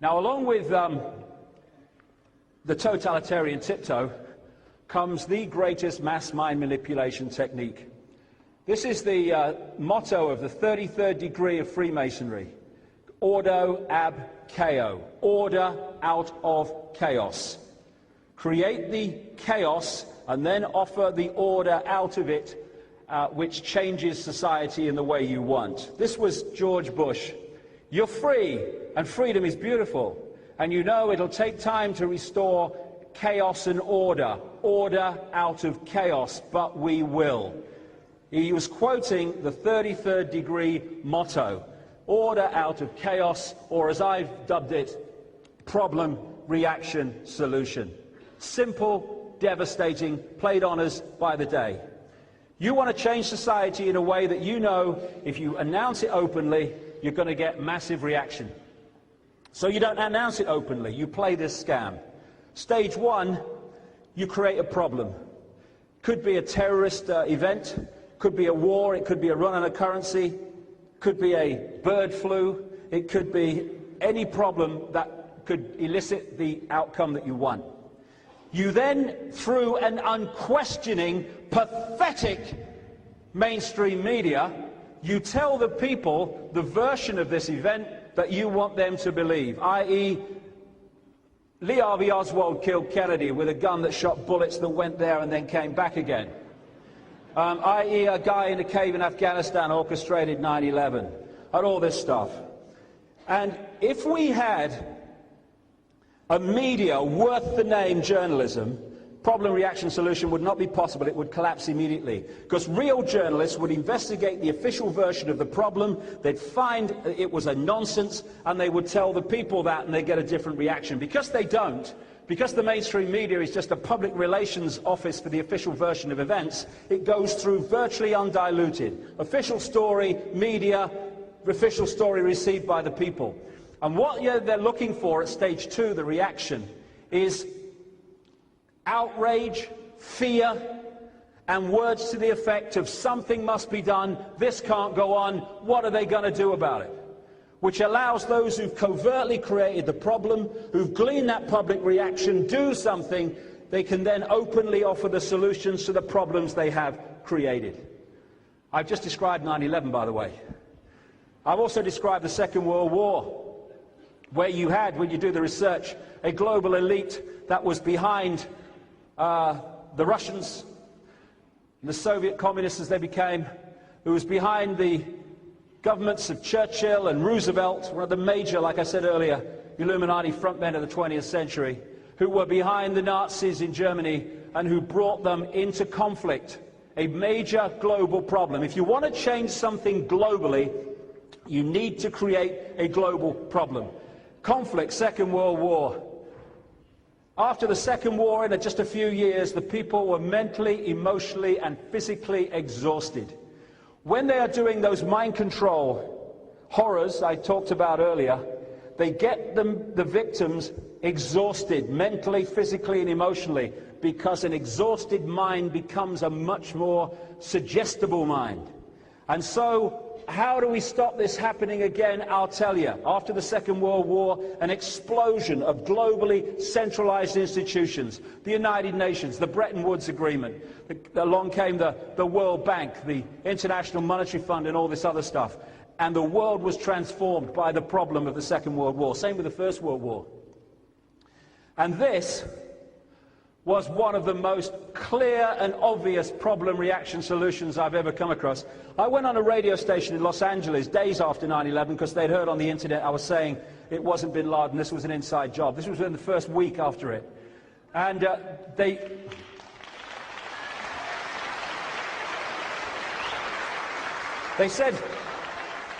Now, along with the totalitarian tiptoe comes the greatest mass mind manipulation technique. This is the motto of the 33rd degree of Freemasonry. Ordo ab chaos. Order out of chaos. Create the chaos and then offer the order out of it, which changes society in the way you want. This was George Bush. You're free, and freedom is beautiful. And you know it'll take time to restore chaos and order. Order out of chaos, but we will. He was quoting the 33rd degree motto. Order out of chaos, or as I've dubbed it, problem, reaction, solution. Simple, devastating, played on us by the day. You want to change society in a way that you know if you announce it openly, you're going to get massive reaction. So you don't announce it openly, you play this scam. Stage one, you create a problem. Could be a terrorist event, could be a war, it could be a run on a currency, could be a bird flu, it could be any problem that could elicit the outcome that you want. You then, through an unquestioning, pathetic mainstream media, you tell the people the version of this event that you want them to believe, i.e. Lee Harvey Oswald killed Kennedy with a gun that shot bullets that went there and then came back again. I.e. a guy in a cave in Afghanistan orchestrated 9/11, and all this stuff. And if we had a media worth the name journalism, problem, reaction, solution would not be possible. It would collapse immediately. Because real journalists would investigate the official version of the problem, they'd find it was a nonsense, and they would tell the people that, and they'd get a different reaction. Because they don't, because the mainstream media is just a public relations office for the official version of events, it goes through virtually undiluted. Official story, media, official story received by the people. And what they're looking for at stage two, the reaction, is outrage, fear, and words to the effect of something must be done, this can't go on, what are they going to do about it? Which allows those who've covertly created the problem, who've gleaned that public reaction, do something, they can then openly offer the solutions to the problems they have created. I've just described 9/11, by the way. I've also described the Second World War, where you had, when you do the research, a global elite that was behind the Russians, the Soviet communists as they became, who was behind the governments of Churchill and Roosevelt, one of the major, like I said earlier, Illuminati frontmen of the 20th century, who were behind the Nazis in Germany and who brought them into conflict, a major global problem. If you want to change something globally, you need to create a global problem. Conflict, Second World War. After the Second War, in just a few years, the people were mentally, emotionally, and physically exhausted. When they are doing those mind control horrors I talked about earlier, they get the victims exhausted, mentally, physically, and emotionally, because an exhausted mind becomes a much more suggestible mind. And so, how do we stop this happening again? I'll tell you. After the Second World War, an explosion of globally centralized institutions, the United Nations, the Bretton Woods Agreement, along came the World Bank, the International Monetary Fund, and all this other stuff. And the world was transformed by the problem of the Second World War. Same with the First World War. And this was one of the most clear and obvious problem, reaction, solutions I've ever come across. I went on a radio station in Los Angeles days after 9/11 because they'd heard on the internet I was saying it wasn't bin Laden, this was an inside job. This was in the first week after it. And they said,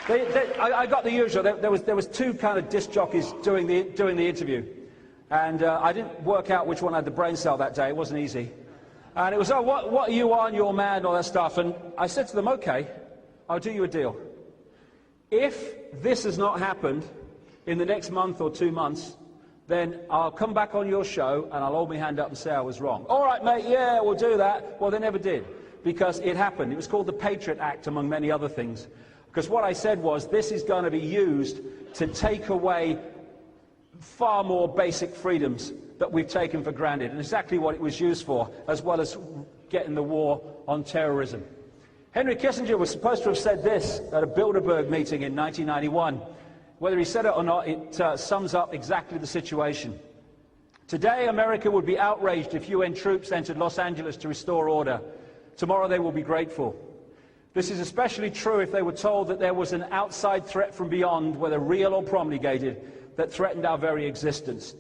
I got the usual, there was two kind of disc jockeys doing the interview. And I didn't work out which one had the brain cell that day. It wasn't easy. And it was, oh, what are you on? You're mad, and all that stuff. And I said to them, okay, I'll do you a deal. If this has not happened in the next month or 2 months, then I'll come back on your show and I'll hold my hand up and say I was wrong. All right, mate, yeah, we'll do that. Well, they never did, because it happened. It was called the Patriot Act, among many other things. Because what I said was, this is going to be used to take away far more basic freedoms that we've taken for granted, and exactly what it was used for, as well as getting the war on terrorism. Henry Kissinger was supposed to have said this at a Bilderberg meeting in 1991. Whether he said it or not, it sums up exactly the situation. Today, America would be outraged if UN troops entered Los Angeles to restore order. Tomorrow, they will be grateful. This is especially true if they were told that there was an outside threat from beyond, whether real or promulgated, that threatened our very existence.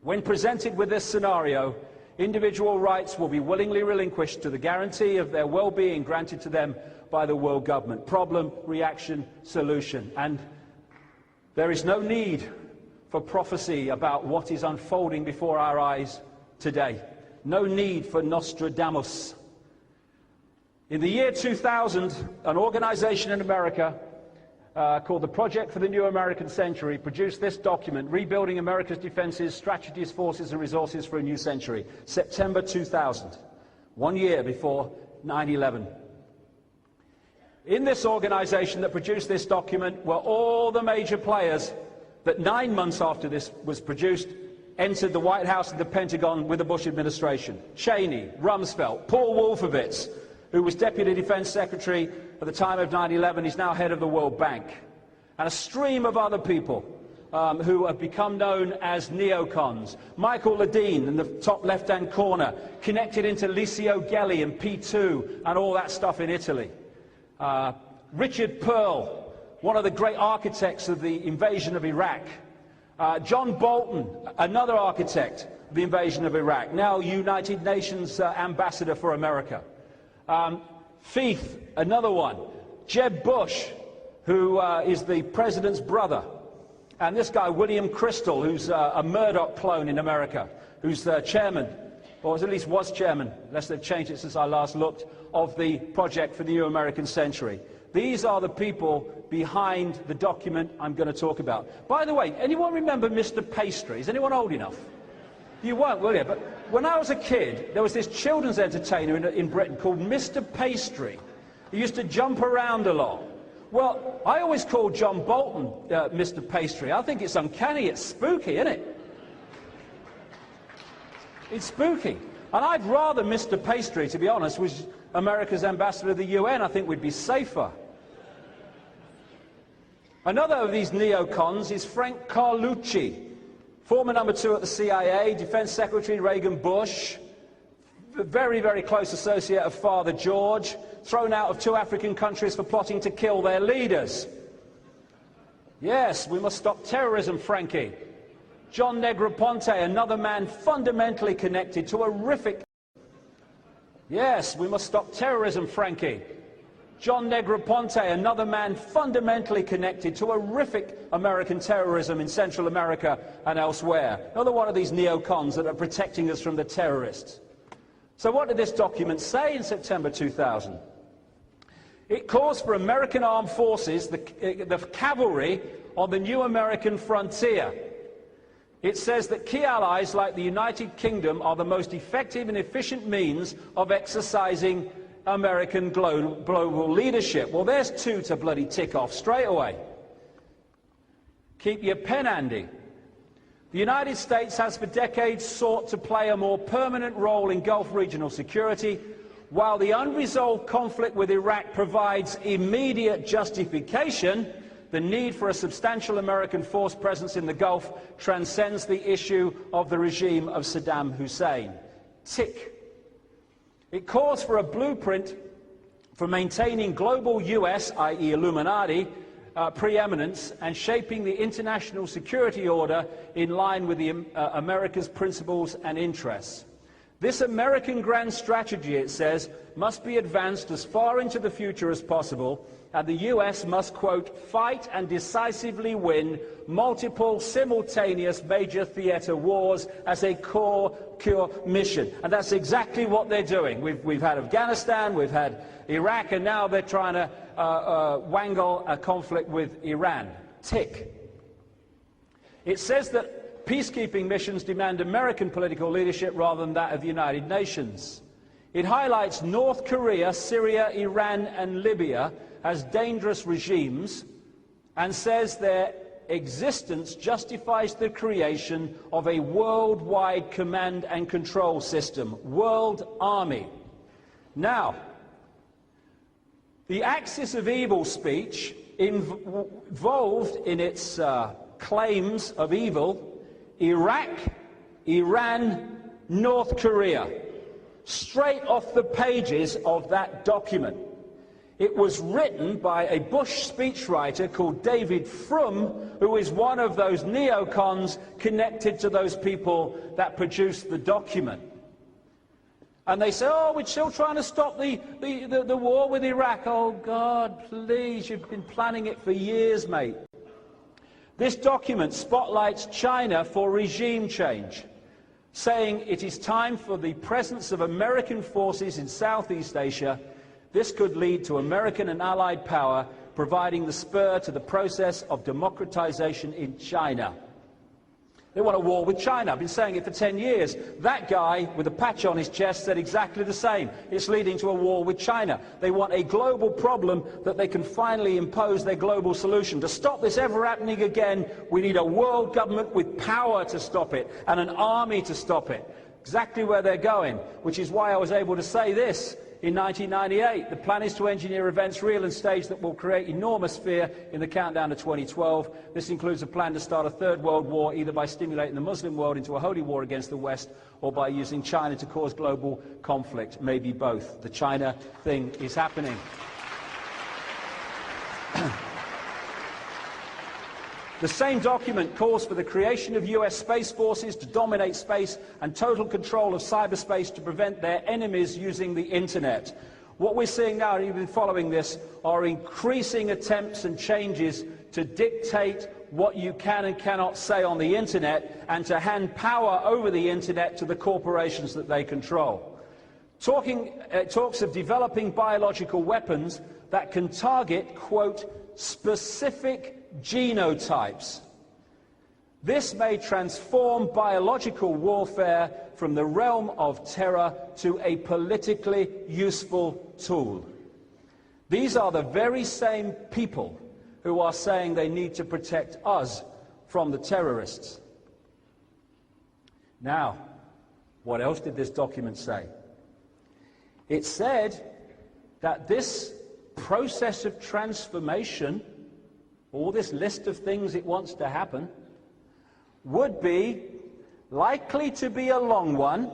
When presented with this scenario, individual rights will be willingly relinquished to the guarantee of their well-being granted to them by the world government. Problem, reaction, solution. And there is no need for prophecy about what is unfolding before our eyes today. No need for Nostradamus. In the year 2000, an organization in America called the Project for the New American Century produced this document, Rebuilding America's Defenses, Strategies, Forces and Resources for a New Century, September 2000, 1 year before 9/11. In this organization that produced this document were all the major players that 9 months after this was produced entered the White House and the Pentagon with the Bush administration. Cheney, Rumsfeld, Paul Wolfowitz, who was Deputy Defense Secretary at the time of 9/11, he's now head of the World Bank, and a stream of other people who have become known as neocons. Michael Ledeen in the top left-hand corner, connected into Licio Gelli and P2 and all that stuff in Italy. Richard Pearl, one of the great architects of the invasion of Iraq. John Bolton, another architect of the invasion of Iraq, now United Nations ambassador for America. Feith, another one. Jeb Bush, who is the president's brother. And this guy, William Crystal, who's a Murdoch clone in America, who's the chairman, or at least was chairman, unless they've changed it since I last looked, of the Project for the New American Century. These are the people behind the document I'm going to talk about. By the way, anyone remember Mr. Pastry? Is anyone old enough? You won't, will you? But when I was a kid, there was this children's entertainer in Britain called Mr. Pastry. He used to jump around a lot. Well, I always called John Bolton Mr. Pastry. I think it's uncanny, it's spooky, isn't it? It's spooky. And I'd rather Mr. Pastry, to be honest, was America's ambassador to the UN. I think we'd be safer. Another of these neocons is Frank Carlucci, former number 2 at the CIA, Defense Secretary Reagan Bush, a very, very close associate of Father George, thrown out of 2 African countries for plotting to kill their leaders. Yes, we must stop terrorism, Frankie. John Negroponte, another man fundamentally connected to horrific... Yes, we must stop terrorism, Frankie. John Negroponte, another man fundamentally connected to horrific American terrorism in Central America and elsewhere. Another one of these neocons that are protecting us from the terrorists. So what did this document say in September 2000? It calls for American armed forces, the cavalry, on the new American frontier. It says that key allies like the United Kingdom are the most effective and efficient means of exercising American global leadership. Well, there's 2 to bloody tick off straight away. Keep your pen handy. The United States has for decades sought to play a more permanent role in Gulf regional security, while the unresolved conflict with Iraq provides immediate justification. The need for a substantial American force presence in the Gulf transcends the issue of the regime of Saddam Hussein. Tick. It calls for a blueprint for maintaining global US, i.e. Illuminati, preeminence and shaping the international security order in line with America's principles and interests. This American grand strategy, it says, must be advanced as far into the future as possible, and the US must, quote, fight and decisively win multiple simultaneous major theater wars as a core mission. And that's exactly what they're doing. We've had Afghanistan, we've had Iraq, and now they're trying to wangle a conflict with Iran. Tick. It says that peacekeeping missions demand American political leadership rather than that of the United Nations. It highlights North Korea, Syria, Iran and Libya as dangerous regimes and says they're existence justifies the creation of a worldwide command and control system, World Army. Now, the axis of evil speech involved in its claims of evil Iraq, Iran, North Korea, straight off the pages of that document. It was written by a Bush speechwriter called David Frum, who is one of those neocons connected to those people that produced the document. And they say, oh, we're still trying to stop the war with Iraq. Oh, God, please, you've been planning it for years, mate. This document spotlights China for regime change, saying it is time for the presence of American forces in Southeast Asia. This could lead to American and Allied power, providing the spur to the process of democratization in China. They want a war with China. I've been saying it for 10 years. That guy with a patch on his chest said exactly the same. It's leading to a war with China. They want a global problem that they can finally impose their global solution. To stop this ever happening again, we need a world government with power to stop it and an army to stop it. Exactly where they're going, which is why I was able to say this in 1998. The plan is to engineer events real and staged that will create enormous fear in the countdown to 2012. This includes a plan to start a third world war, either by stimulating the Muslim world into a holy war against the West or by using China to cause global conflict. Maybe both. The China thing is happening. The same document calls for the creation of US space forces to dominate space and total control of cyberspace to prevent their enemies using the internet. What we're seeing now, and you've been following this, are increasing attempts and changes to dictate what you can and cannot say on the internet and to hand power over the internet to the corporations that they control. Talks of developing biological weapons that can target, quote, specific genotypes. This may transform biological warfare from the realm of terror to a politically useful tool. These are the very same people who are saying they need to protect us from the terrorists. Now, what else did this document say? It said that this process of transformation, all this list of things it wants to happen, would be likely to be a long one,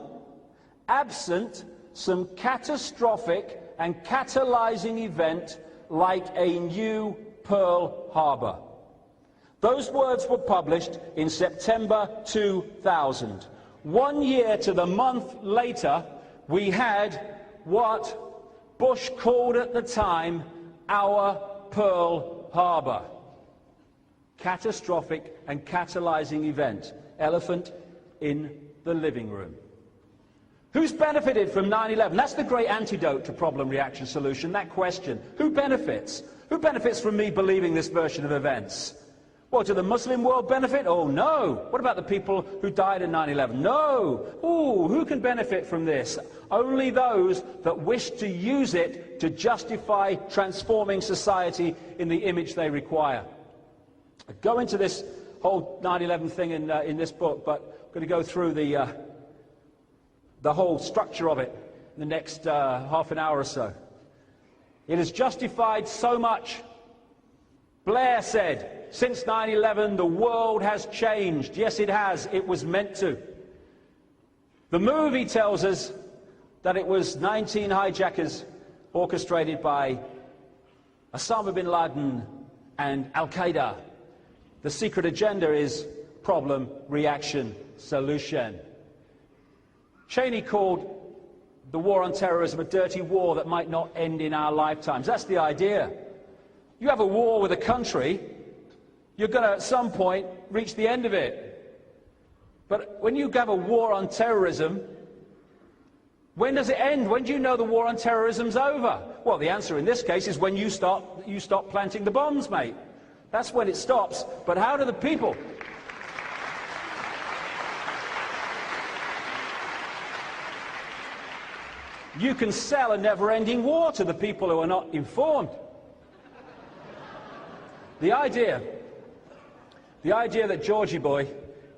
absent some catastrophic and catalyzing event like a new Pearl Harbor. Those words were published in September 2000. 1 year to the month later, we had what Bush called at the time our Pearl Harbor. Catastrophic and catalyzing event. Elephant in the living room. Who's benefited from 9/11? That's the great antidote to problem, reaction, solution, that question. Who benefits? Who benefits from me believing this version of events? Well, do the Muslim world benefit? Oh, no. What about the people who died in 9/11? No. Ooh, who can benefit from this? Only those that wish to use it to justify transforming society in the image they require. I go into this whole 9/11 thing in this book, but I'm going to go through the whole structure of it in the next half an hour or so. It has justified so much. Blair said, since 9/11, the world has changed. Yes, it has. It was meant to. The movie tells us that it was 19 hijackers orchestrated by Osama bin Laden and Al-Qaeda. The secret agenda is problem, reaction, solution. Cheney called the war on terrorism a dirty war that might not end in our lifetimes. That's the idea. You have a war with a country, you're going to at some point reach the end of it. But when you have a war on terrorism, when does it end? When do you know the war on terrorism's over? Well, the answer in this case is when you stop planting the bombs, mate. That's when it stops. But how do the people? You can sell a never-ending war to the people who are not informed. The idea The idea that Georgie boy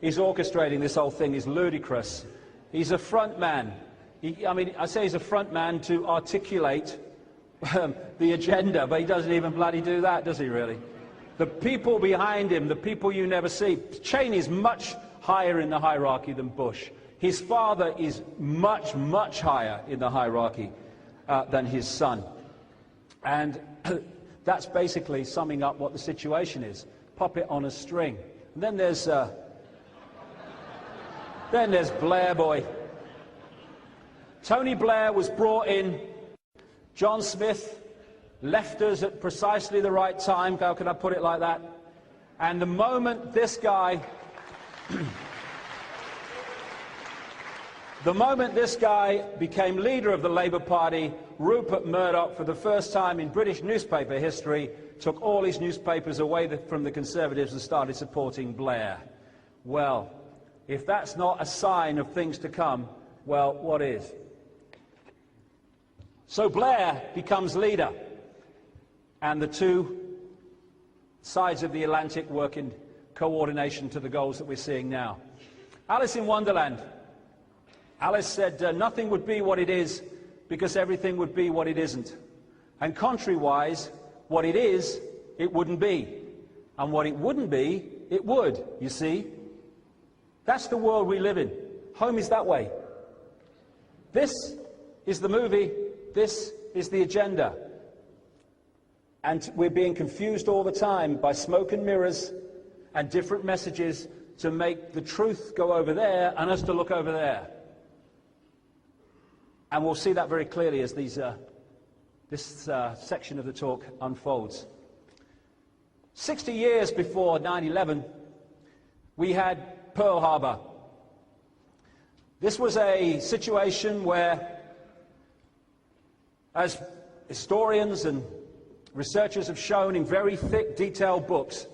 is orchestrating this whole thing is ludicrous. He's a front man. I say he's a front man to articulate the agenda, but he doesn't even bloody do that, does he really? The people behind him, the people you never see. Cheney is much higher in the hierarchy than Bush. His father is much, much higher in the hierarchy than his son. And that's basically summing up what the situation is. Puppet on a string. And then there's Blair boy. Tony Blair was brought in. John Smith left us at precisely the right time. How can I put it like that? And the moment this guy became leader of the Labour Party, Rupert Murdoch, for the first time in British newspaper history, took all his newspapers away from the Conservatives and started supporting Blair. Well, if that's not a sign of things to come, well, what is? So Blair becomes leader, and the two sides of the Atlantic work in coordination to the goals that we're seeing now. Alice in Wonderland. Alice said nothing would be what it is because everything would be what it isn't. And contrary-wise, what it is, it wouldn't be. And what it wouldn't be, it would, you see. That's the world we live in. Home is that way. This is the movie. This is the agenda. And we're being confused all the time by smoke and mirrors and different messages to make the truth go over there and us to look over there. And we'll see that very clearly as this section of the talk unfolds. 60 years before 9/11, we had Pearl Harbor. This was a situation where, as historians and researchers have shown in very thick, detailed books,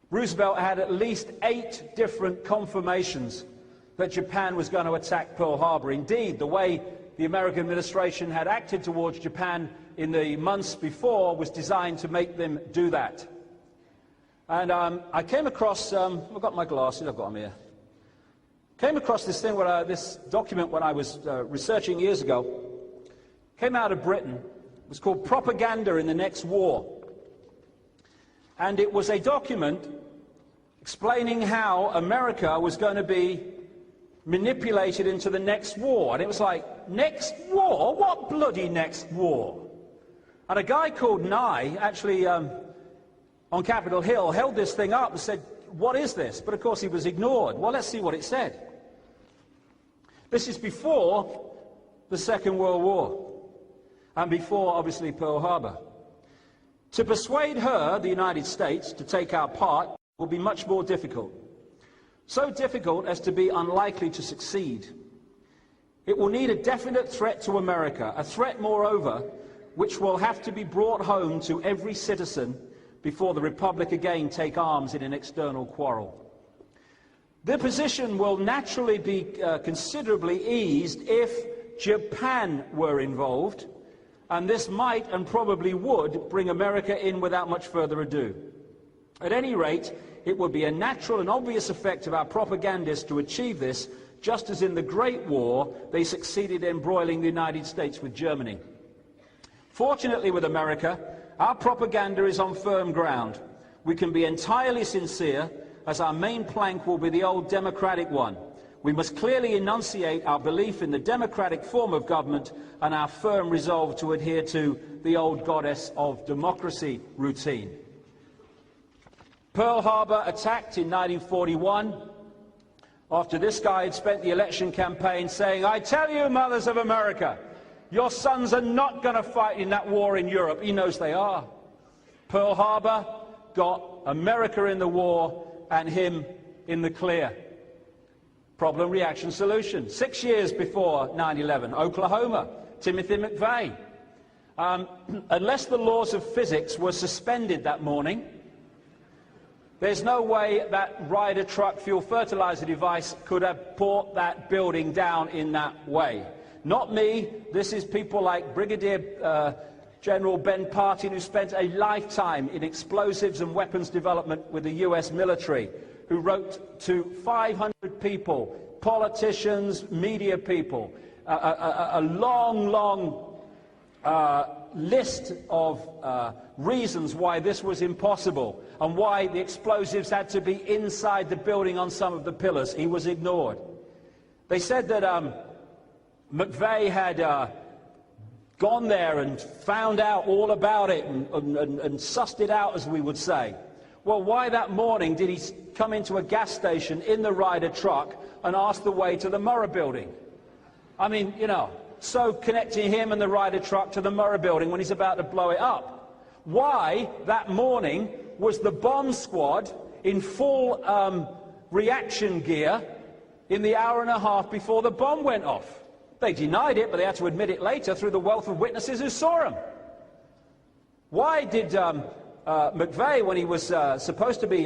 Roosevelt had at least 8 different confirmations that Japan was going to attack Pearl Harbor. Indeed, the way the American administration had acted towards Japan in the months before was designed to make them do that. And I came across, I've got my glasses, I've got them here. Came across this thing, this document when I was researching years ago. Came out of Britain. It was called Propaganda in the Next War. And it was a document explaining how America was going to be manipulated into the next war. And it was like, next war? What bloody next war? And a guy called Nye, actually on Capitol Hill, held this thing up and said, what is this? But of course he was ignored. Well, let's see what it said. This is before the Second World War. And before, obviously, Pearl Harbor. To persuade her, the United States, to take our part will be much more difficult. So difficult as to be unlikely to succeed. It will need a definite threat to America, a threat, moreover, which will have to be brought home to every citizen before the Republic again take arms in an external quarrel. The position will naturally be considerably eased if Japan were involved, and this might and probably would bring America in without much further ado. At any rate, it would be a natural and obvious effect of our propagandists to achieve this, just as in the Great War they succeeded in embroiling the United States with Germany. Fortunately with America, our propaganda is on firm ground. We can be entirely sincere, as our main plank will be the old democratic one. We must clearly enunciate our belief in the democratic form of government and our firm resolve to adhere to the old goddess of democracy routine. Pearl Harbor attacked in 1941, after this guy had spent the election campaign saying, I tell you, mothers of America, your sons are not going to fight in that war in Europe. He knows they are. Pearl Harbor got America in the war and him in the clear. Problem, reaction, solution. 6 years before 9/11, Oklahoma, Timothy McVeigh. Unless the laws of physics were suspended that morning, there's no way that Ryder truck fuel fertilizer device could have brought that building down in that way. Not me. This is people like Brigadier General Ben Partin, who spent a lifetime in explosives and weapons development with the US military, who wrote to 500 people, politicians, media people, a long list of reasons why this was impossible and why the explosives had to be inside the building on some of the pillars. He was ignored. They said that McVeigh had gone there and found out all about it and sussed it out, as we would say. Well, why that morning did he come into a gas station in the Ryder truck and ask the way to the Murrah building? I mean, you know, so connecting him and the Ryder truck to the Murrah building when he's about to blow it up. Why that morning was the bomb squad in full reaction gear in the hour and a half before the bomb went off? They denied it, but they had to admit it later through the wealth of witnesses who saw him. Why did McVeigh, when he was supposed to be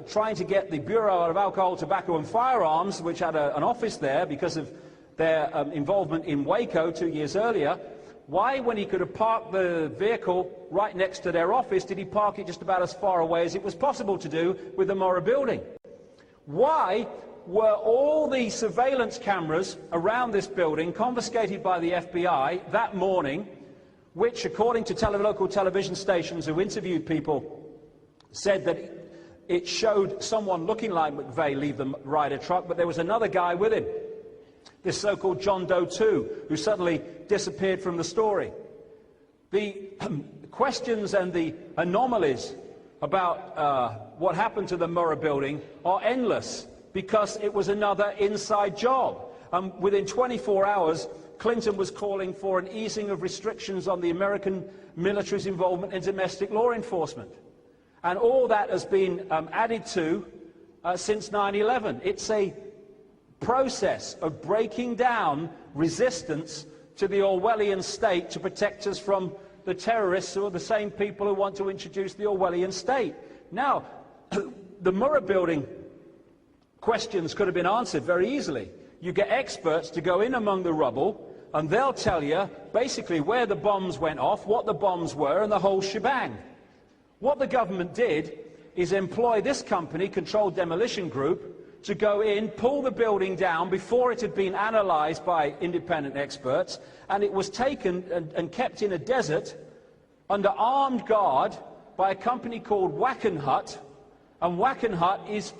trying to get the Bureau of Alcohol, Tobacco and Firearms, which had an office there because of their involvement in Waco 2 years earlier, why, when he could have parked the vehicle right next to their office, did he park it just about as far away as it was possible to do with the Murrah building? Why were all the surveillance cameras around this building confiscated by the FBI that morning, which, according to local television stations who interviewed people, said that it showed someone looking like McVeigh leave the Ryder truck, but there was another guy with him, this so-called John Doe 2, who suddenly disappeared from the story. The questions and the anomalies about what happened to the Murrah building are endless, because it was another inside job. Within 24 hours, Clinton was calling for an easing of restrictions on the American military's involvement in domestic law enforcement. And all that has been added to since 9/11. It's a process of breaking down resistance to the Orwellian state to protect us from the terrorists who are the same people who want to introduce the Orwellian state. Now, the Murrah building questions could have been answered very easily. You get experts to go in among the rubble, and they'll tell you basically where the bombs went off, what the bombs were, and the whole shebang. What the government did is employ this company, Controlled Demolition Group, to go in, pull the building down before it had been analysed by independent experts, and it was taken and kept in a desert under armed guard by a company called Wackenhut. And Wackenhut is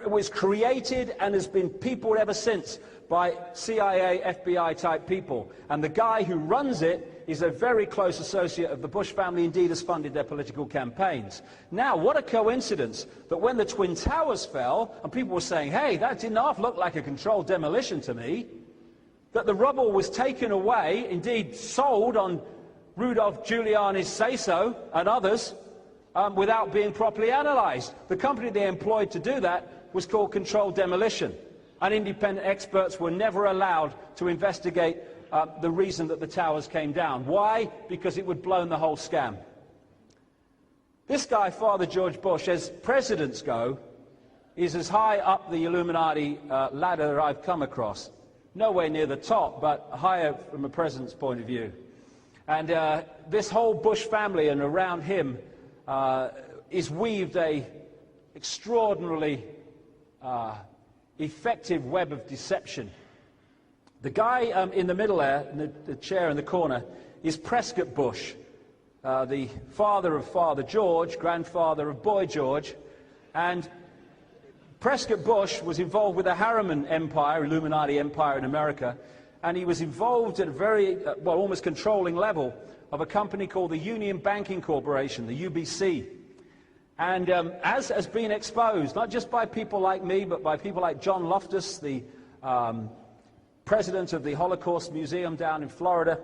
was created and has been peopled ever since by CIA, FBI type people. And the guy who runs it is a very close associate of the Bush family, indeed has funded their political campaigns. Now, what a coincidence that when the Twin Towers fell, and people were saying, hey, that didn't half look like a controlled demolition to me, that the rubble was taken away, indeed sold on Rudolph Giuliani's say-so and others, without being properly analysed. The company they employed to do that was called Controlled Demolition, and independent experts were never allowed to investigate the reason that the towers came down. Why? Because it would blown the whole scam. This guy, Father George Bush, as presidents go, is as high up the Illuminati ladder that I've come across. Nowhere near the top, but higher from a president's point of view. And this whole Bush family and around him is weaved a extraordinarily effective web of deception. The guy in the middle there, in the chair in the corner, is Prescott Bush, the father of Father George, grandfather of Boy George. And Prescott Bush was involved with the Harriman Empire, Illuminati empire in America, and he was involved at a very, well, almost controlling level of a company called the Union Banking Corporation, the UBC. And as has been exposed, not just by people like me, but by people like John Loftus, the president of the Holocaust Museum down in Florida,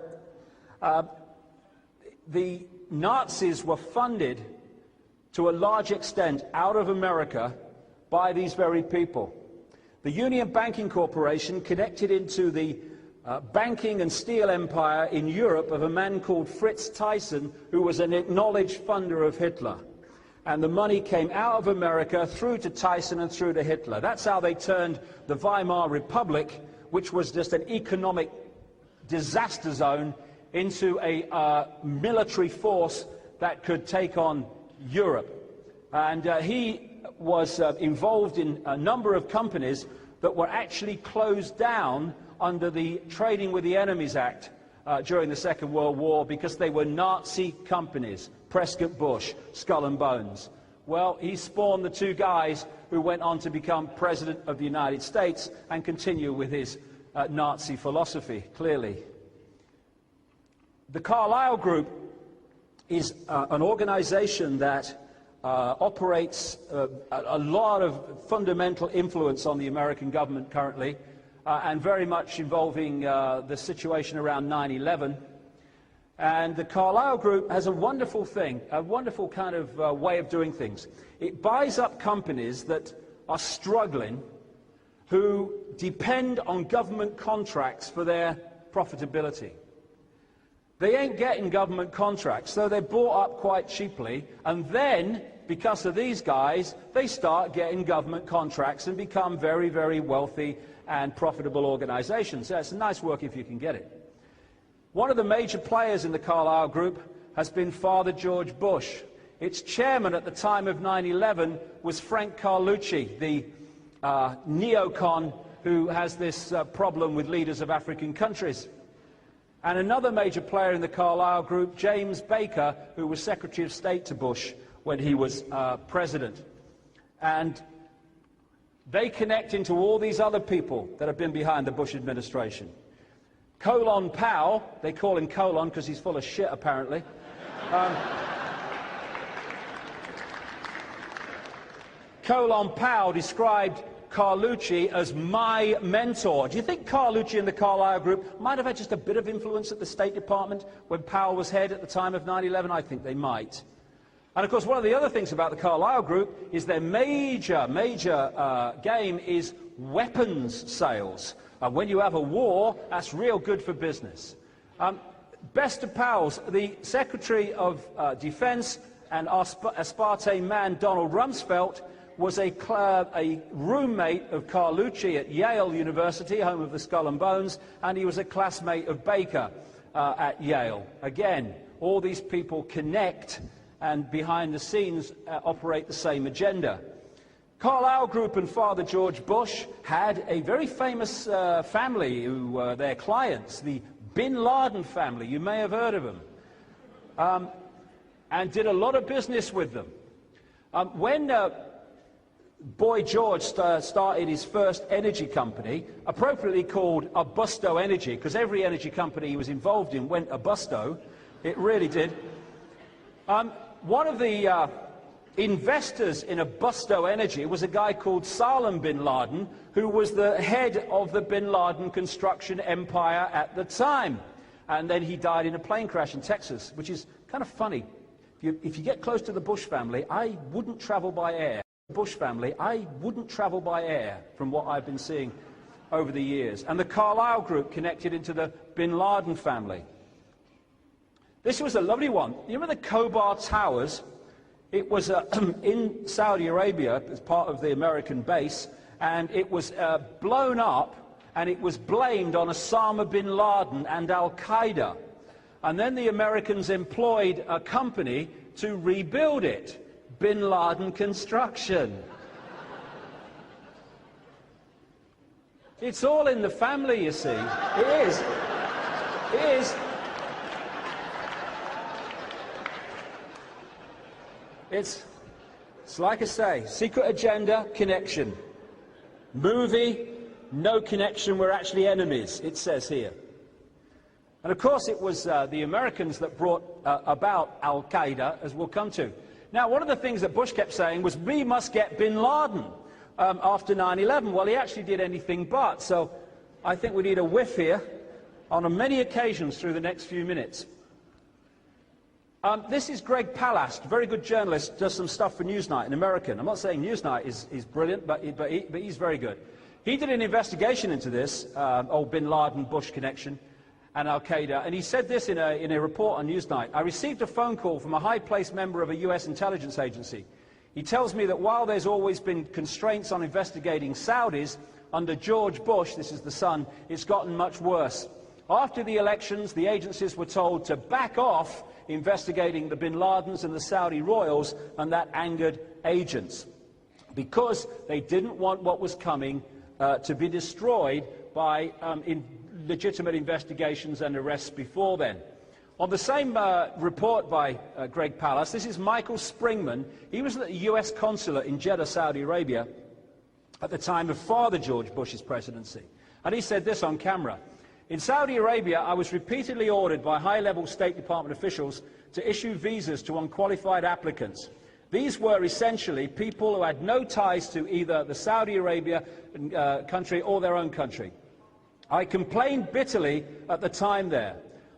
the Nazis were funded to a large extent out of America by these very people. The Union Banking Corporation connected into the banking and steel empire in Europe of a man called Fritz Thyssen, who was an acknowledged funder of Hitler. And the money came out of America through to Thyssen and through to Hitler. That's how they turned the Weimar Republic, which was just an economic disaster zone, into a military force that could take on Europe. And he was involved in a number of companies that were actually closed down under the Trading with the Enemies Act during the Second World War because they were Nazi companies, Prescott Bush, Skull and Bones. Well, he spawned the two guys who went on to become President of the United States and continue with his Nazi philosophy, clearly. The Carlyle Group is an organization that operates a lot of fundamental influence on the American government currently, and very much involving the situation around 9/11. And the Carlyle Group has a wonderful thing, a wonderful kind of way of doing things. It buys up companies that are struggling, who depend on government contracts for their profitability. They ain't getting government contracts, so they're bought up quite cheaply, and then, because of these guys, they start getting government contracts and become very, very wealthy and profitable organizations. So it's nice work if you can get it. One of the major players in the Carlyle Group has been Father George Bush. Its chairman at the time of 9/11 was Frank Carlucci, the neocon who has this problem with leaders of African countries. And another major player in the Carlyle Group, James Baker, who was Secretary of State to Bush when he was president. And they connect into all these other people that have been behind the Bush administration. Colin Powell, they call him Colin because he's full of shit apparently. Colin Powell described Carlucci as my mentor. Do you think Carlucci and the Carlyle Group might have had just a bit of influence at the State Department when Powell was head at the time of 9/11? I think they might. And of course, one of the other things about the Carlyle Group is their major game is weapons sales. When you have a war, that's real good for business. Best of pals, the Secretary of Defense and aspartame man Donald Rumsfeld was a roommate of Carlucci at Yale University, home of the Skull and Bones, and he was a classmate of Baker at Yale. Again, all these people connect and behind the scenes operate the same agenda. Carlyle Group and Father George Bush had a very famous family who were their clients, the Bin Laden family. You may have heard of them, and did a lot of business with them. When Boy George started his first energy company, appropriately called Abusto Energy, because every energy company he was involved in went abusto. It really did. One of the investors in Abusto Energy was a guy called Salem bin Laden, who was the head of the bin Laden construction empire at the time. And then he died in a plane crash in Texas, which is kind of funny. If you get close to the Bush family, I wouldn't travel by air. Bush family, I wouldn't travel by air, from what I've been seeing over the years. And the Carlyle Group connected into the Bin Laden family. This was a lovely one. You remember the Khobar Towers? It was in Saudi Arabia as part of the American base, and it was blown up, and it was blamed on Osama bin Laden and Al-Qaeda. And then the Americans employed a company to rebuild it, Bin Laden Construction. It's all in the family, you see. It is. It is. It's like I say, secret agenda, connection. Movie, no connection, we're actually enemies, it says here. And of course it was the Americans that brought about Al-Qaeda, as we'll come to. Now, one of the things that Bush kept saying was, we must get bin Laden after 9/11. Well, he actually did anything but. So I think we need a whiff here on many occasions through the next few minutes. This is Greg Palast, very good journalist, does some stuff for Newsnight, an American. I'm not saying Newsnight is brilliant, but he's very good. He did an investigation into this old bin Laden Bush connection and Al-Qaeda, and he said this in a report on Newsnight. I received a phone call from a high-placed member of a US intelligence agency. He tells me that while there's always been constraints on investigating Saudis, under George Bush, this is the son, it's gotten much worse. After the elections, the agencies were told to back off investigating the bin Ladens and the Saudi royals, and that angered agents because they didn't want what was coming to be destroyed by legitimate investigations and arrests before then. On the same report by Greg Pallas, this is Michael Springman. He was the US consulate in Jeddah, Saudi Arabia, at the time of Father George Bush's presidency. And he said this on camera. In Saudi Arabia, I was repeatedly ordered by high-level State Department officials to issue visas to unqualified applicants. These were essentially people who had no ties to either the Saudi Arabia country or their own country. I complained bitterly at the time there.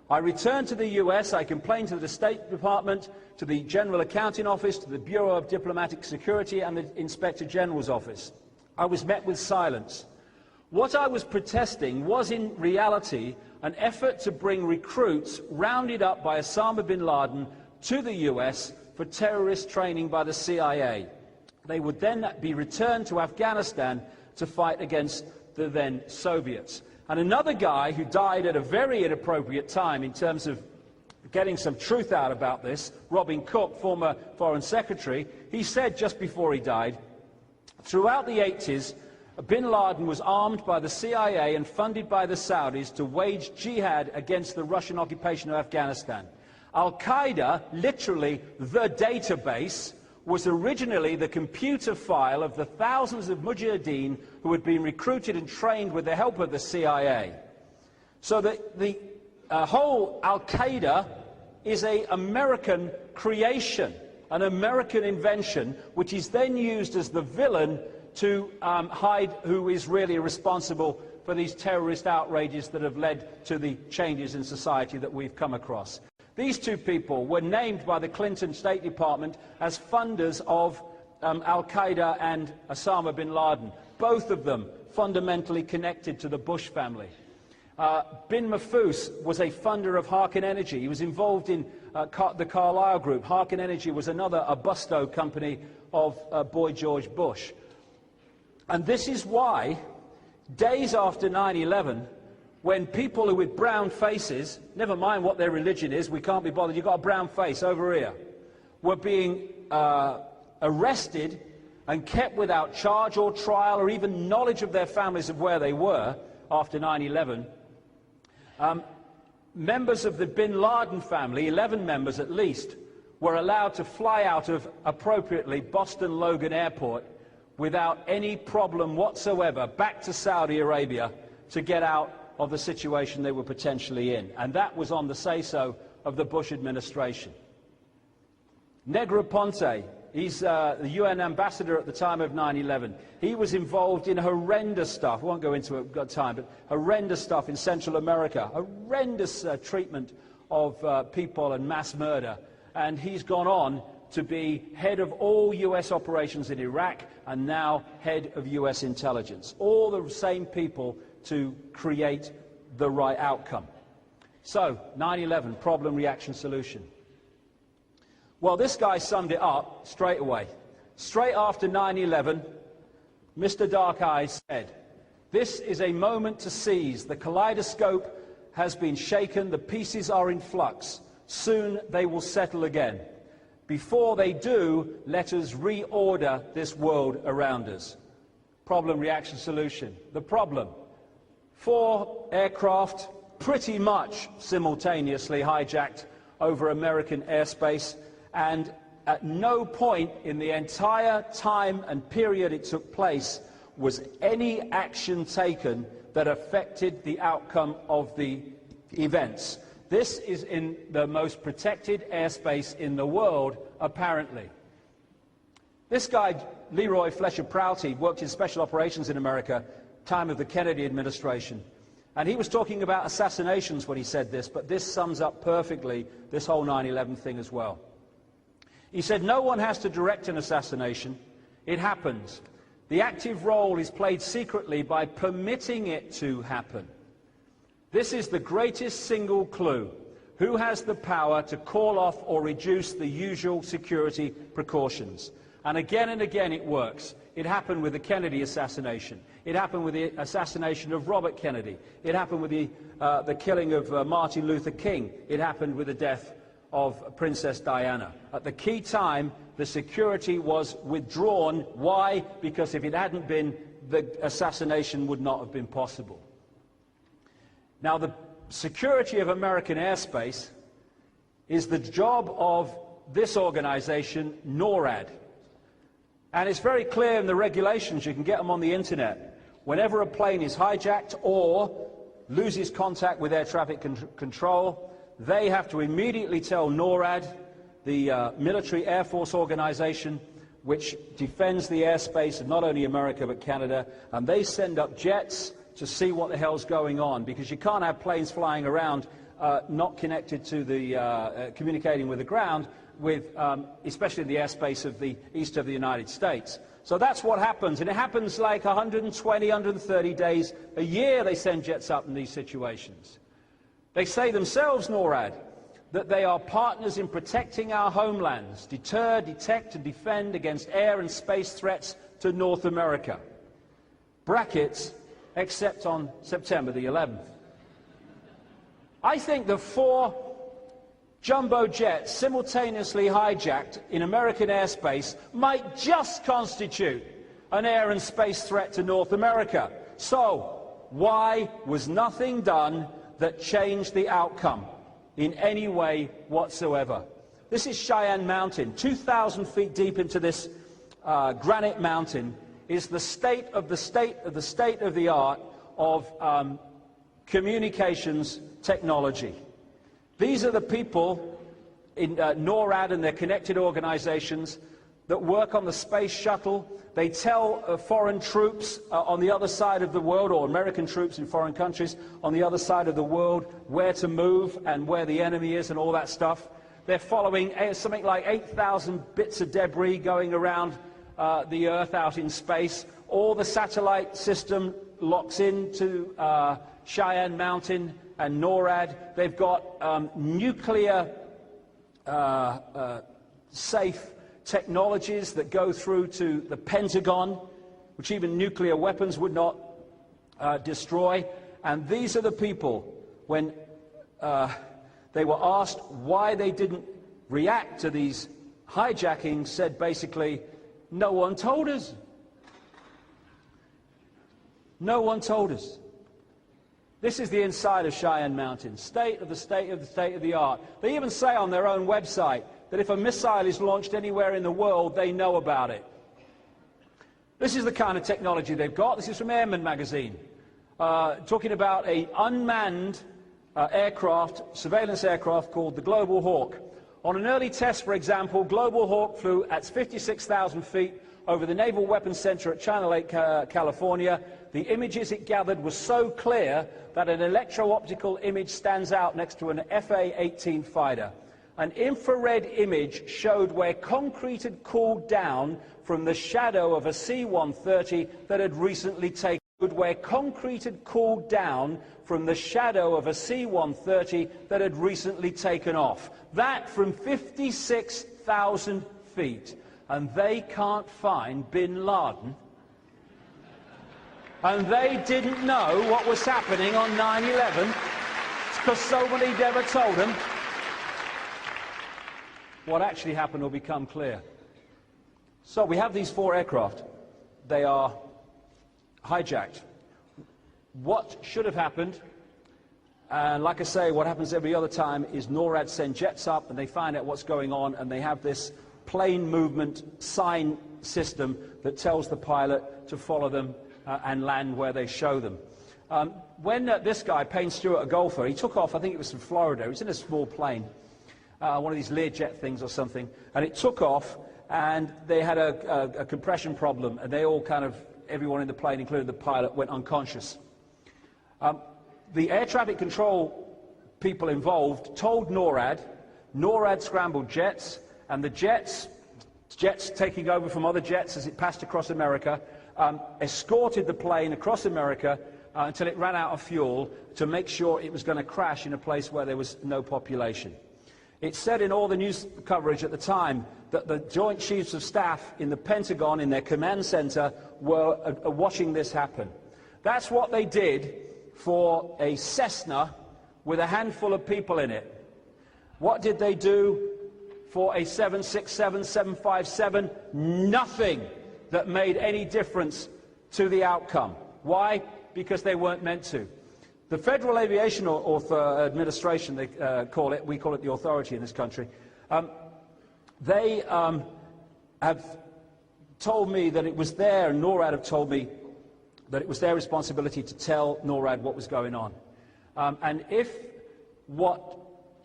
I returned to the US, I complained to the State Department, to the General Accounting Office, to the Bureau of Diplomatic Security and the Inspector General's office. I was met with silence. What I was protesting was in reality an effort to bring recruits rounded up by Osama bin Laden to the US for terrorist training by the CIA. They would then be returned to Afghanistan to fight against the then Soviets. And another guy who died at a very inappropriate time in terms of getting some truth out about this, Robin Cook, former Foreign Secretary, he said just before he died, throughout the 80s, bin Laden was armed by the CIA and funded by the Saudis to wage jihad against the Russian occupation of Afghanistan. Al-Qaeda, literally the database, was originally the computer file of the thousands of mujahideen who had been recruited and trained with the help of the CIA. So the whole Al-Qaeda is an American creation, an American invention, which is then used as the villain to hide who is really responsible for these terrorist outrages that have led to the changes in society that we've come across. These two people were named by the Clinton State Department as funders of Al-Qaeda and Osama bin Laden, both of them fundamentally connected to the Bush family. Bin Mafous was a funder of Harkin Energy. He was involved in the Carlyle Group. Harkin Energy was another Abusto company of Boy George Bush. And this is why, days after 9/11, when people who with brown faces, never mind what their religion is, we can't be bothered, you've got a brown face over here, were being arrested and kept without charge or trial or even knowledge of their families of where they were after 9/11, members of the bin Laden family, 11 members at least, were allowed to fly out of, appropriately, Boston Logan Airport without any problem whatsoever back to Saudi Arabia to get out of the situation they were potentially in. And that was on the say-so of the Bush administration. Negroponte, he's the UN ambassador at the time of 9/11. He was involved in horrendous stuff. I won't go into it, we've got time, but horrendous stuff in Central America, horrendous treatment of people and mass murder. And he's gone on to be head of all US operations in Iraq and now head of US intelligence. All the same people to create the right outcome. So, 9/11, problem, reaction, solution. Well, this guy summed it up straight away. Straight after 9/11, Mr. Dark Eyes said, "This is a moment to seize. The kaleidoscope has been shaken. The pieces are in flux. Soon they will settle again. Before they do, let us reorder this world around us." Problem, reaction, solution. The problem: 4 aircraft pretty much simultaneously hijacked over American airspace, and at no point in the entire time and period it took place was any action taken that affected the outcome of the events. This is in the most protected airspace in the world, apparently. This guy, Leroy Fletcher Prouty, worked in special operations in America, time of the Kennedy administration. And he was talking about assassinations when he said this, but this sums up perfectly this whole 9/11 thing as well. He said, "No one has to direct an assassination. It happens. The active role is played secretly by permitting it to happen. This is the greatest single clue. Who has the power to call off or reduce the usual security precautions? And again it works. It happened with the Kennedy assassination. It happened with the assassination of Robert Kennedy. It happened with the killing of Martin Luther King. It happened with the death of Princess Diana. At the key time, the security was withdrawn. Why? Because if it hadn't been, the assassination would not have been possible. Now, the security of American airspace is the job of this organization, NORAD. And it's very clear in the regulations, you can get them on the internet. Whenever a plane is hijacked or loses contact with air traffic control, they have to immediately tell NORAD, the military Air Force organization, which defends the airspace of not only America but Canada, and they send up jets to see what the hell's going on, because you can't have planes flying around not connected to the communicating with the ground, with especially the airspace of the east of the United States. So that's what happens, and it happens like 120, 130 days a year they send jets up in these situations. They say themselves, NORAD, that they are partners in protecting our homelands, deter, detect and defend against air and space threats to North America. Brackets, except on September the 11th. I think the 4 jumbo jets simultaneously hijacked in American airspace might just constitute an air and space threat to North America. So, why was nothing done that changed the outcome in any way whatsoever? This is Cheyenne Mountain. 2,000 feet deep into this granite mountain is the state of the art of communications technology. These are the people in NORAD and their connected organizations that work on the space shuttle. They tell foreign troops on the other side of the world, or American troops in foreign countries on the other side of the world, where to move and where the enemy is and all that stuff. They're following something like 8,000 bits of debris going around the Earth out in space. All the satellite system locks into Cheyenne Mountain and NORAD. They've got nuclear safe technologies that go through to the Pentagon, which even nuclear weapons would not destroy. And these are the people, when they were asked why they didn't react to these hijackings, said basically, no one told us. No one told us. This is the inside of Cheyenne Mountain, state of the art. They even say on their own website that if a missile is launched anywhere in the world, they know about it. This is the kind of technology they've got. This is from Airman magazine, talking about an unmanned aircraft, surveillance aircraft called the Global Hawk. On an early test, for example, Global Hawk flew at 56,000 feet over the Naval Weapons Center at China Lake, California. The images it gathered were so clear that an electro-optical image stands out next to an FA-18 fighter. An infrared image showed where concrete had cooled down from the shadow of a C-130 that had recently taken off. That from 56,000 feet. And they can't find bin Laden. And they didn't know what was happening on 9/11 because somebody never told them. What actually happened will become clear. So we have these 4 aircraft. They are hijacked. What should have happened, and like I say, what happens every other time, is NORAD send jets up and they find out what's going on, and they have this plane movement sign system that tells the pilot to follow them and land where they show them. When this guy, Payne Stewart, a golfer, he took off, I think it was from Florida. He was in a small plane, one of these Learjet things or something, and it took off, and they had a compression problem, and they all kind of, everyone in the plane, including the pilot, went unconscious. The air traffic control people involved told NORAD. NORAD scrambled jets, and the jets taking over from other jets as it passed across America, escorted the plane across America until it ran out of fuel to make sure it was going to crash in a place where there was no population. It said in all the news coverage at the time that the Joint Chiefs of Staff in the Pentagon, in their command center, were watching this happen. That's what they did for a Cessna with a handful of people in it. What did they do for a 767, 757? Nothing that made any difference to the outcome. Why? Because they weren't meant to. The Federal Aviation Administration, they call it, we call it the authority in this country, they have told me that it was their, and NORAD have told me that it was their responsibility to tell NORAD what was going on. And if what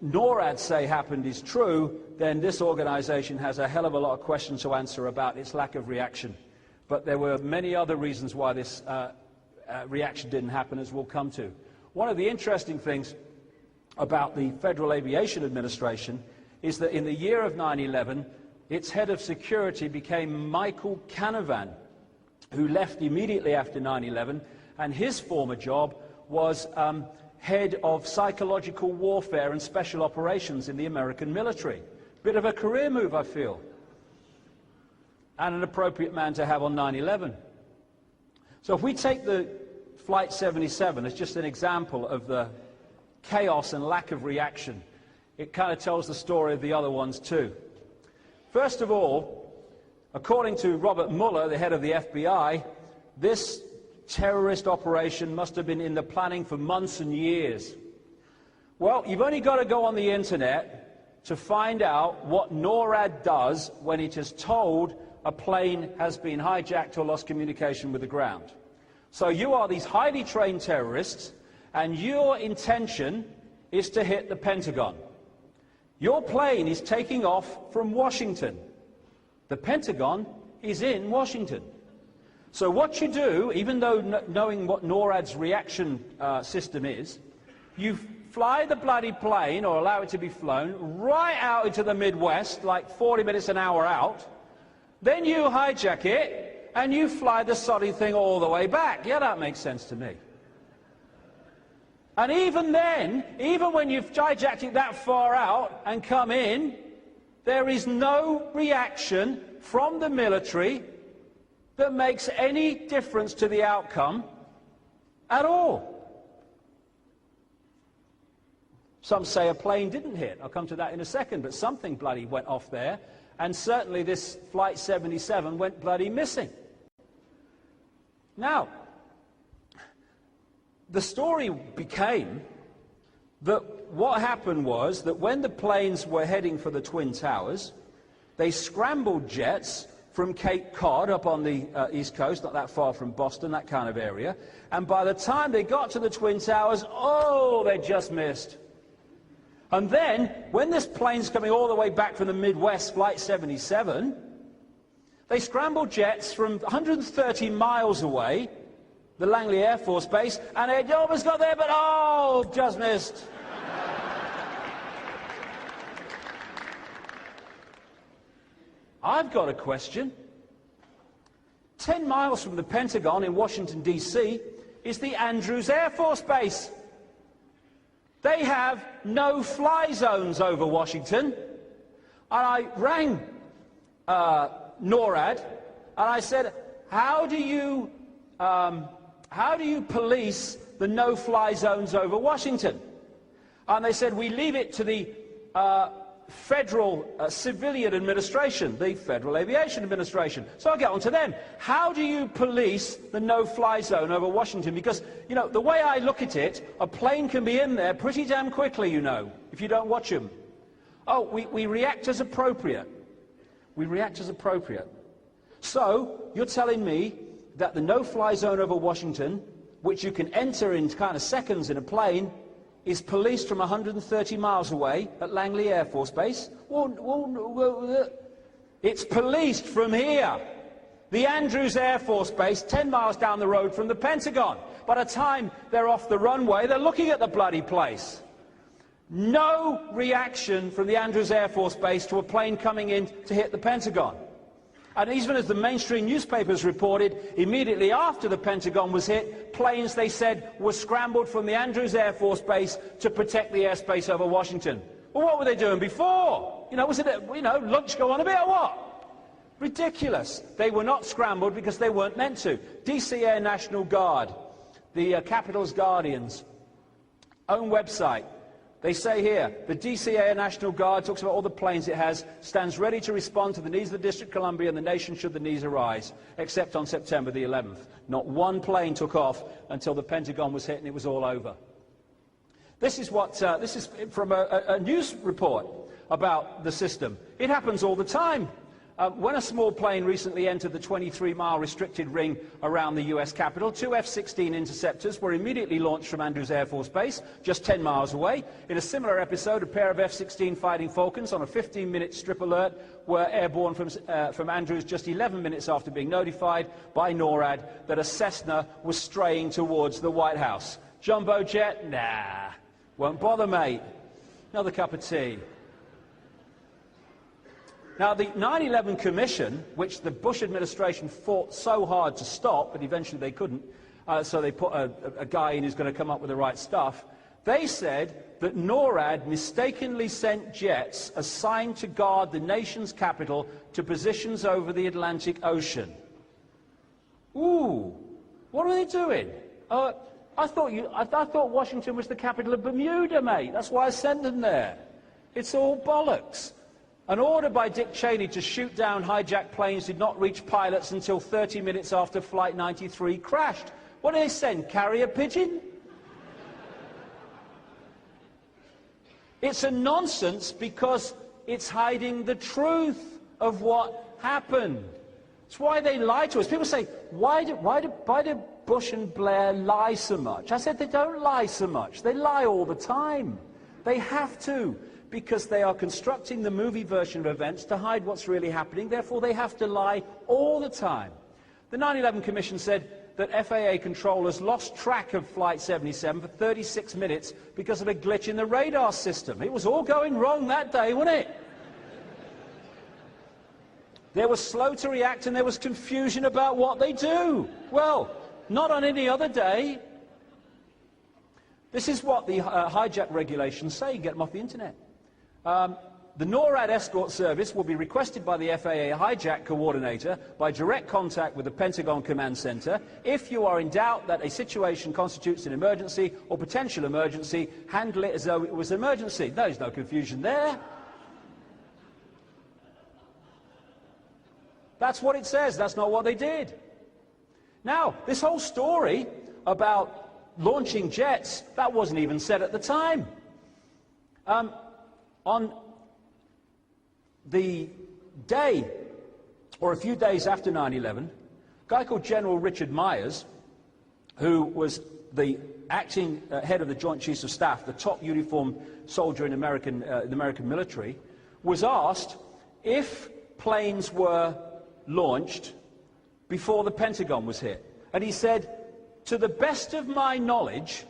NORAD say happened is true, then this organization has a hell of a lot of questions to answer about its lack of reaction. But there were many other reasons why this reaction didn't happen, as we'll come to. One of the interesting things about the Federal Aviation Administration is that in the year of 9/11, its head of security became Michael Canavan, who left immediately after 9/11, and his former job was head of psychological warfare and special operations in the American military. Bit of a career move, I feel, and an appropriate man to have on 9/11. So if we take the Flight 77 as just an example of the chaos and lack of reaction, it kind of tells the story of the other ones too. First of all, according to Robert Mueller, the head of the FBI, this terrorist operation must have been in the planning for months and years. Well, you've only got to go on the internet to find out what NORAD does when it is told a plane has been hijacked or lost communication with the ground. So you are these highly trained terrorists, and your intention is to hit the Pentagon. Your plane is taking off from Washington. The Pentagon is in Washington. So what you do, even though knowing what NORAD's reaction system is, you fly the bloody plane, or allow it to be flown, right out into the Midwest, like 40 minutes an hour out. Then you hijack it, and you fly the soddy thing all the way back. Yeah, that makes sense to me. And even then, even when you've hijacked it that far out and come in, there is no reaction from the military that makes any difference to the outcome at all. Some say a plane didn't hit. I'll come to that in a second, but something bloody went off there, and certainly this Flight 77 went bloody missing. Now, the story became that what happened was that when the planes were heading for the Twin Towers, they scrambled jets from Cape Cod up on the East Coast, not that far from Boston, that kind of area, and by the time they got to the Twin Towers, oh, they just missed. And then, when this plane's coming all the way back from the Midwest, Flight 77, they scrambled jets from 130 miles away, the Langley Air Force Base, and they almost got there, but oh, just missed. I've got a question. 10 miles from the Pentagon in Washington, D.C. is the Andrews Air Force Base. They have no fly zones over Washington. And I rang NORAD, and I said, how do you police the no-fly zones over Washington? And they said, we leave it to the Federal Civilian Administration, the Federal Aviation Administration. So I'll get on to them. How do you police the no-fly zone over Washington? Because, you know, the way I look at it, a plane can be in there pretty damn quickly, you know, if you don't watch them. Oh, we react as appropriate. We react as appropriate. So, you're telling me that the no-fly zone over Washington, which you can enter in kind of seconds in a plane, is policed from 130 miles away at Langley Air Force Base? It's policed from here, the Andrews Air Force Base, 10 miles down the road from the Pentagon. By the time they're off the runway, they're looking at the bloody place. No reaction from the Andrews Air Force Base to a plane coming in to hit the Pentagon. And even as the mainstream newspapers reported, immediately after the Pentagon was hit, planes, they said, were scrambled from the Andrews Air Force Base to protect the airspace over Washington. Well, what were they doing before? You know, was it, lunch go on a bit or what? Ridiculous. They were not scrambled because they weren't meant to. DC Air National Guard, the Capitol's Guardians, own website. They say here, the DC Air National Guard talks about all the planes it has, stands ready to respond to the needs of the District of Columbia and the nation should the needs arise, except on September the 11th. Not one plane took off until the Pentagon was hit and it was all over. This is from a news report about the system. It happens all the time. When a small plane recently entered the 23-mile restricted ring around the US Capitol, 2 F-16 interceptors were immediately launched from Andrews Air Force Base, just 10 miles away. In a similar episode, a pair of F-16 Fighting Falcons on a 15-minute strip alert were airborne from Andrews just 11 minutes after being notified by NORAD that a Cessna was straying towards the White House. Jumbo jet? Nah, won't bother, mate. Another cup of tea. Now, the 9/11 Commission, which the Bush administration fought so hard to stop, but eventually they couldn't, so they put a guy in who's going to come up with the right stuff, they said that NORAD mistakenly sent jets assigned to guard the nation's capital to positions over the Atlantic Ocean. Ooh, what are they doing? I thought Washington was the capital of Bermuda, mate. That's why I sent them there. It's all bollocks. An order by Dick Cheney to shoot down hijacked planes did not reach pilots until 30 minutes after Flight 93 crashed. What did they send? Carrier pigeon? It's a nonsense because it's hiding the truth of what happened. It's why they lie to us. People say, why do Bush and Blair lie so much? I said they don't lie so much. They lie all the time. They have to, because they are constructing the movie version of events to hide what's really happening. Therefore, they have to lie all the time. The 9/11 Commission said that FAA controllers lost track of Flight 77 for 36 minutes because of a glitch in the radar system. It was all going wrong that day, wasn't it? They were slow to react and there was confusion about what they do. Well, not on any other day. This is what the hijack regulations say. You can get them off the internet. The NORAD escort service will be requested by the FAA hijack coordinator by direct contact with the Pentagon Command Center. If you are in doubt that a situation constitutes an emergency or potential emergency, handle it as though it was an emergency. There's no confusion there. That's what it says. That's not what they did. Now, this whole story about launching jets, that wasn't even said at the time. On the day, or a few days after 9/11, a guy called General Richard Myers, who was the acting head of the Joint Chiefs of Staff, the top uniformed soldier in the American military, was asked if planes were launched before the Pentagon was hit. And he said, to the best of my knowledge,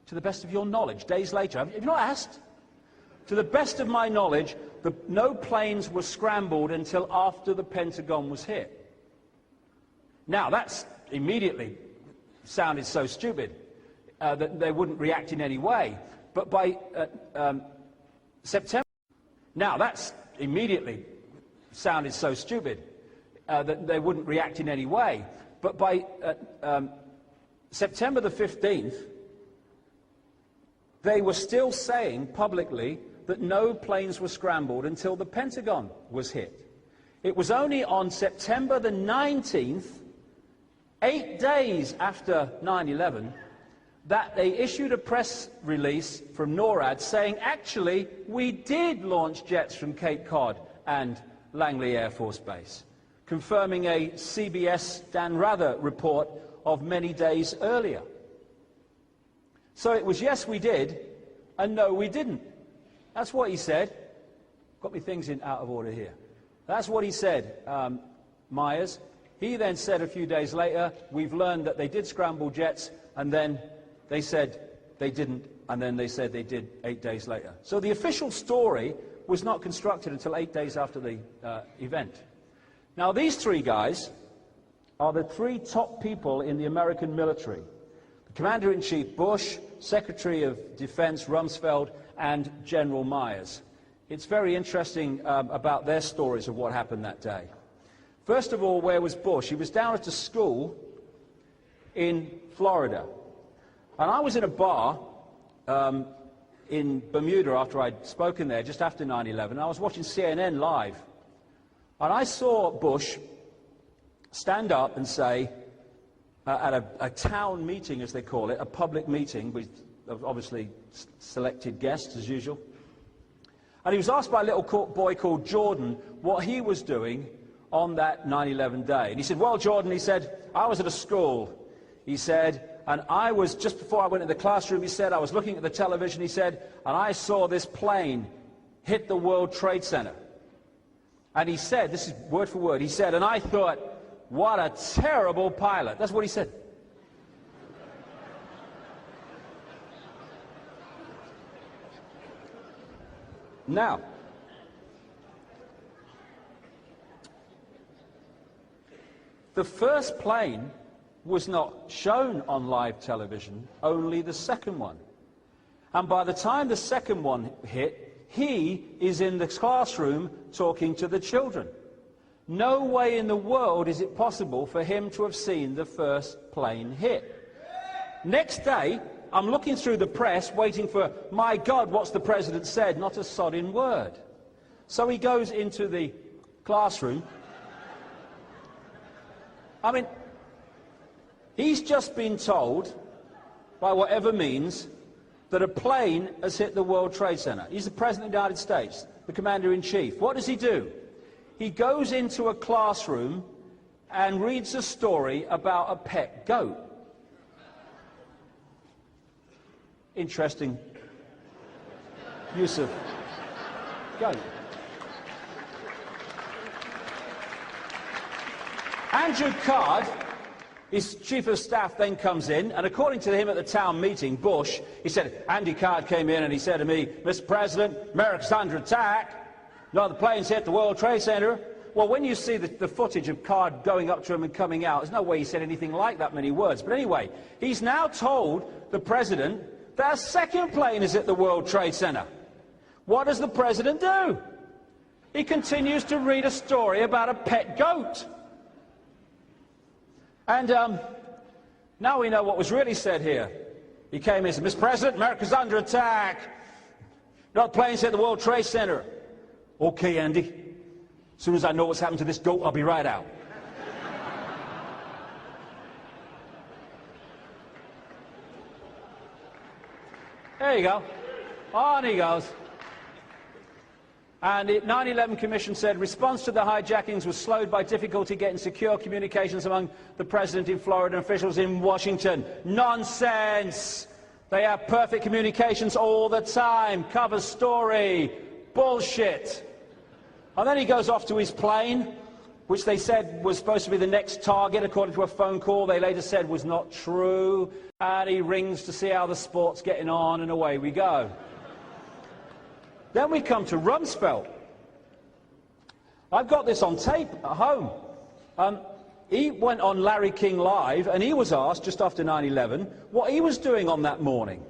to the best of your knowledge, days later, have you not asked? To the best of my knowledge, no planes were scrambled until after the Pentagon was hit. Now, that's immediately sounded so stupid that they wouldn't react in any way. But by September, now that's immediately sounded so stupid that they wouldn't react in any way. But by September the 15th, they were still saying publicly that no planes were scrambled until the Pentagon was hit. It was only on September the 19th, 8 days after 9/11, that they issued a press release from NORAD saying, actually, we did launch jets from Cape Cod and Langley Air Force Base, confirming a CBS Dan Rather report of many days earlier. So it was yes, we did, and no, we didn't. That's what he said. Got me things out of order here. That's what he said, Myers. He then said a few days later, we've learned that they did scramble jets, and then they said they didn't, and then they said they did 8 days later. So the official story was not constructed until 8 days after the event. Now, these three guys are the three top people in the American military. The Commander-in-Chief Bush, Secretary of Defense Rumsfeld, and General Myers. It's very interesting about their stories of what happened that day. First of all, where was Bush? He was down at a school in Florida. And I was in a bar in Bermuda after I'd spoken there, just after 9/11. I was watching CNN live. And I saw Bush stand up and say, at a town meeting, as they call it, a public meeting with obviously selected guests, as usual. And he was asked by a little boy called Jordan what he was doing on that 9/11 day. And he said, well, Jordan, he said, I was at a school, he said, and I was, just before I went in the classroom, he said, I was looking at the television, he said, and I saw this plane hit the World Trade Center. And he said, this is word for word, he said, and I thought, what a terrible pilot. That's what he said. Now, the first plane was not shown on live television, only the second one. And by the time the second one hit, he is in the classroom talking to the children. No way in the world is it possible for him to have seen the first plane hit. Next day, I'm looking through the press, waiting for, my God, what's the president said? Not a sodding word. So he goes into the classroom. I mean, he's just been told, by whatever means, that a plane has hit the World Trade Center. He's the President of the United States, the Commander-in-Chief. What does he do? He goes into a classroom and reads a story about a pet goat. Interesting use of goat. Andrew Card, his chief of staff, then comes in, and according to him at the town meeting, Bush, he said, Andy Card came in and he said to me, Mr. President, America's under attack. No, the planes hit the World Trade Center. Well, when you see the footage of Card going up to him and coming out, there's no way he said anything like that many words. But anyway, he's now told the president that a second plane is at the World Trade Center. What does the president do? He continues to read a story about a pet goat. And now we know what was really said here. He came in and said, Mr. President, America's under attack. No planes hit the World Trade Center. Okay, Andy. As soon as I know what's happened to this goat, I'll be right out. There you go. On he goes. And the 9/11 Commission said response to the hijackings was slowed by difficulty getting secure communications among the president in Florida and officials in Washington. Nonsense! They have perfect communications all the time. Cover story. Bullshit. And then he goes off to his plane, which they said was supposed to be the next target, according to a phone call they later said was not true. And he rings to see how the sport's getting on, and away we go. Then we come to Rumsfeld. I've got this on tape at home. He went on Larry King Live, and he was asked, just after 9/11, what he was doing on that morning.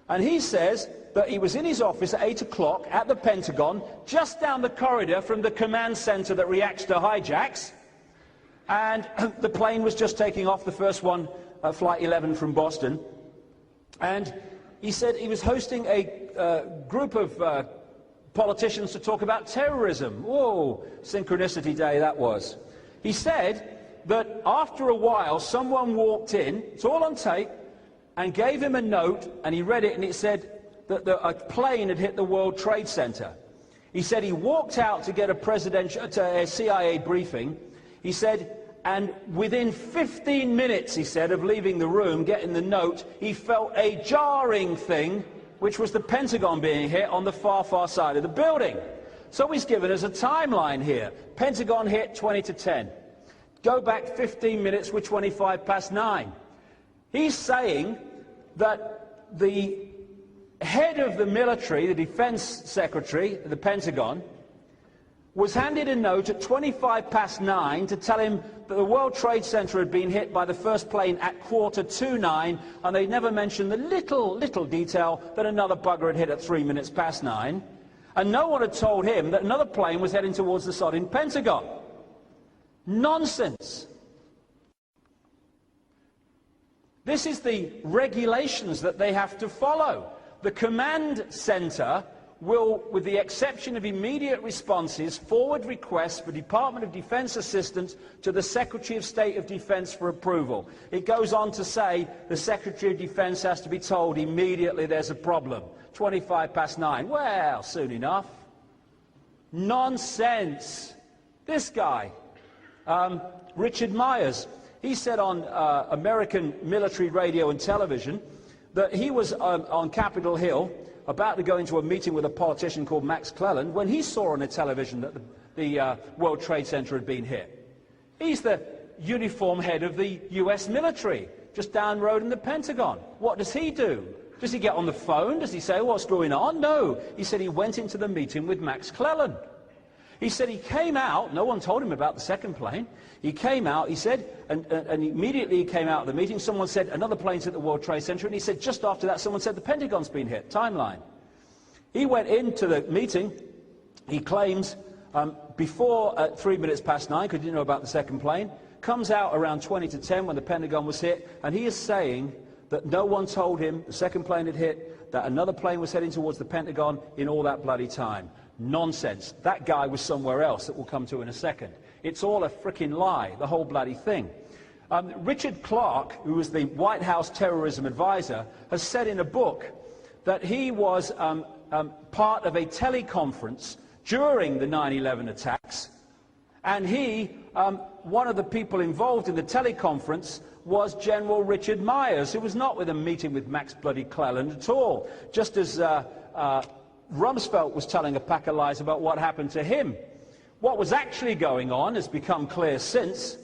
And he says that he was in his office at 8 o'clock at the Pentagon, just down the corridor from the command center that reacts to hijacks. And the plane was just taking off, the first one, Flight 11 from Boston. And he said he was hosting a group of politicians to talk about terrorism. Whoa, synchronicity day that was. He said that after a while someone walked in, it's all on tape, and gave him a note, and he read it, and it said that a plane had hit the World Trade Center. He said he walked out to get a CIA briefing. He said, and within 15 minutes, he said, of leaving the room, getting the note, he felt a jarring thing, which was the Pentagon being hit on the far, far side of the building. So he's given us a timeline here. Pentagon hit 20 to 10. Go back 15 minutes, we're 25 past 9. He's saying that the head of the military, the defense secretary, the Pentagon, was handed a note at 9:25 to tell him that the World Trade Center had been hit by the first plane at 9:45, and they never mentioned the little detail that another bugger had hit at 9:03. And no one had told him that another plane was heading towards the sodding Pentagon. Nonsense. This is the regulations that they have to follow. The command center will, with the exception of immediate responses, forward requests for Department of Defense assistance to the Secretary of State of Defense for approval. It goes on to say the Secretary of Defense has to be told immediately there's a problem. 9:25. Well, soon enough. Nonsense. This guy, Richard Myers, he said on American military radio and television that he was on Capitol Hill about to go into a meeting with a politician called Max Cleland when he saw on the television that the World Trade Center had been hit. He's the uniform head of the US military, just down the road in the Pentagon. What does he do? Does he get on the phone? Does he say, what's going on? No. He said he went into the meeting with Max Cleland. He said he came out, no one told him about the second plane. He came out, he said, and immediately he came out of the meeting, someone said, another plane's at the World Trade Center, and he said, just after that, someone said, the Pentagon's been hit. Timeline. He went into the meeting, he claims, before 9:03, because he didn't know about the second plane, comes out around 9:20 when the Pentagon was hit, and he is saying that no one told him the second plane had hit, that another plane was heading towards the Pentagon in all that bloody time. Nonsense. That guy was somewhere else that we'll come to in a second. It's all a frickin' lie, the whole bloody thing. Richard Clarke, who was the White House terrorism advisor, has said in a book that he was part of a teleconference during the 9/11 attacks, and one of the people involved in the teleconference was General Richard Myers, who was not with a meeting with Max bloody Cleland at all, just as Rumsfeld was telling a pack of lies about what happened to him. What was actually going on, has become clear since,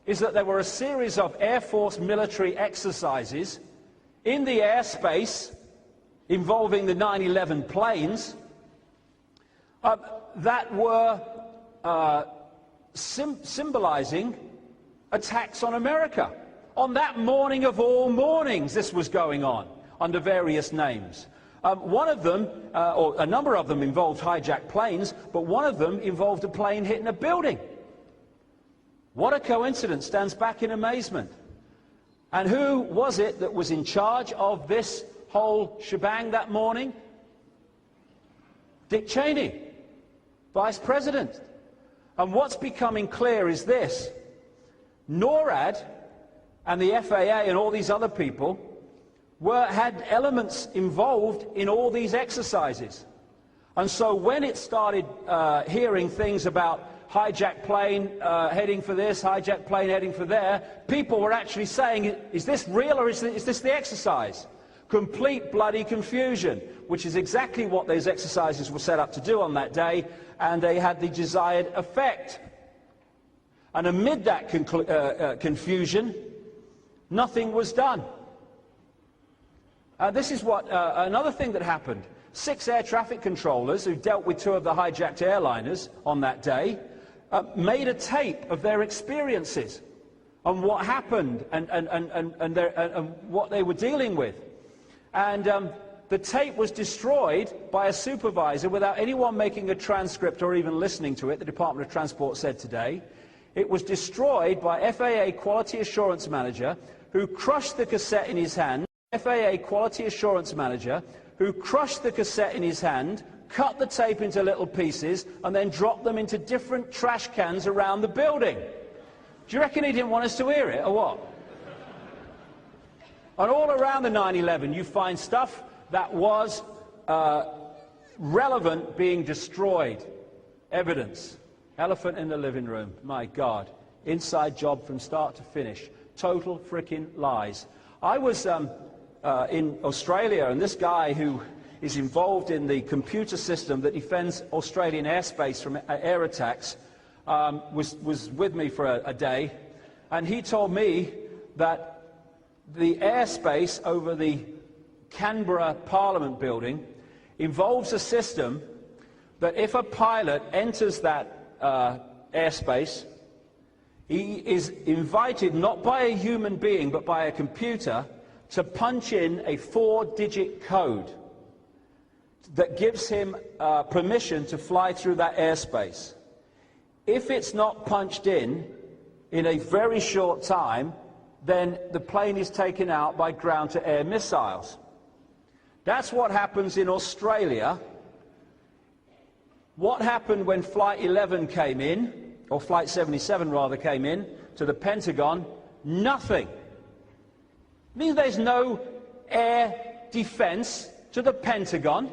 is that there were a series of Air Force military exercises in the airspace involving the 9/11 planes that were symbolizing attacks on America. On that morning of all mornings, this was going on under various names. One of them, or a number of them, involved hijacked planes, but one of them involved a plane hitting a building. What a coincidence, stands back in amazement. And who was it that was in charge of this whole shebang that morning? Dick Cheney, Vice President. And what's becoming clear is this: NORAD and the FAA and all these other people had elements involved in all these exercises. And so when it started hearing things about hijacked plane heading for this, hijacked plane heading for there, people were actually saying, is this real or is this the exercise? Complete bloody confusion, which is exactly what those exercises were set up to do on that day, and they had the desired effect. And amid that confusion, nothing was done. This is what another thing that happened. 6 air traffic controllers who dealt with 2 of the hijacked airliners on that day made a tape of their experiences and what happened and what they were dealing with. And the tape was destroyed by a supervisor without anyone making a transcript or even listening to it, the Department of Transport said today. It was destroyed by FAA Quality Assurance Manager, who crushed the cassette in his hand. FAA Quality Assurance Manager, who crushed the cassette in his hand, cut the tape into little pieces, and then dropped them into different trash cans around the building. Do you reckon he didn't want us to hear it, or what? And all around the 9/11, you find stuff that was relevant being destroyed. Evidence. Elephant in the living room. My God. Inside job from start to finish. Total frickin' lies. I was in Australia, and this guy who is involved in the computer system that defends Australian airspace from air attacks was with me for a day, and he told me that the airspace over the Canberra Parliament building involves a system that if a pilot enters that airspace, he is invited not by a human being but by a computer to punch in a 4-digit code that gives him permission to fly through that airspace. If it's not punched in a very short time, then the plane is taken out by ground-to-air missiles. That's what happens in Australia. What happened when Flight 11 came in, or Flight 77 rather came in, to the Pentagon? Nothing. It means there's no air defense to the Pentagon.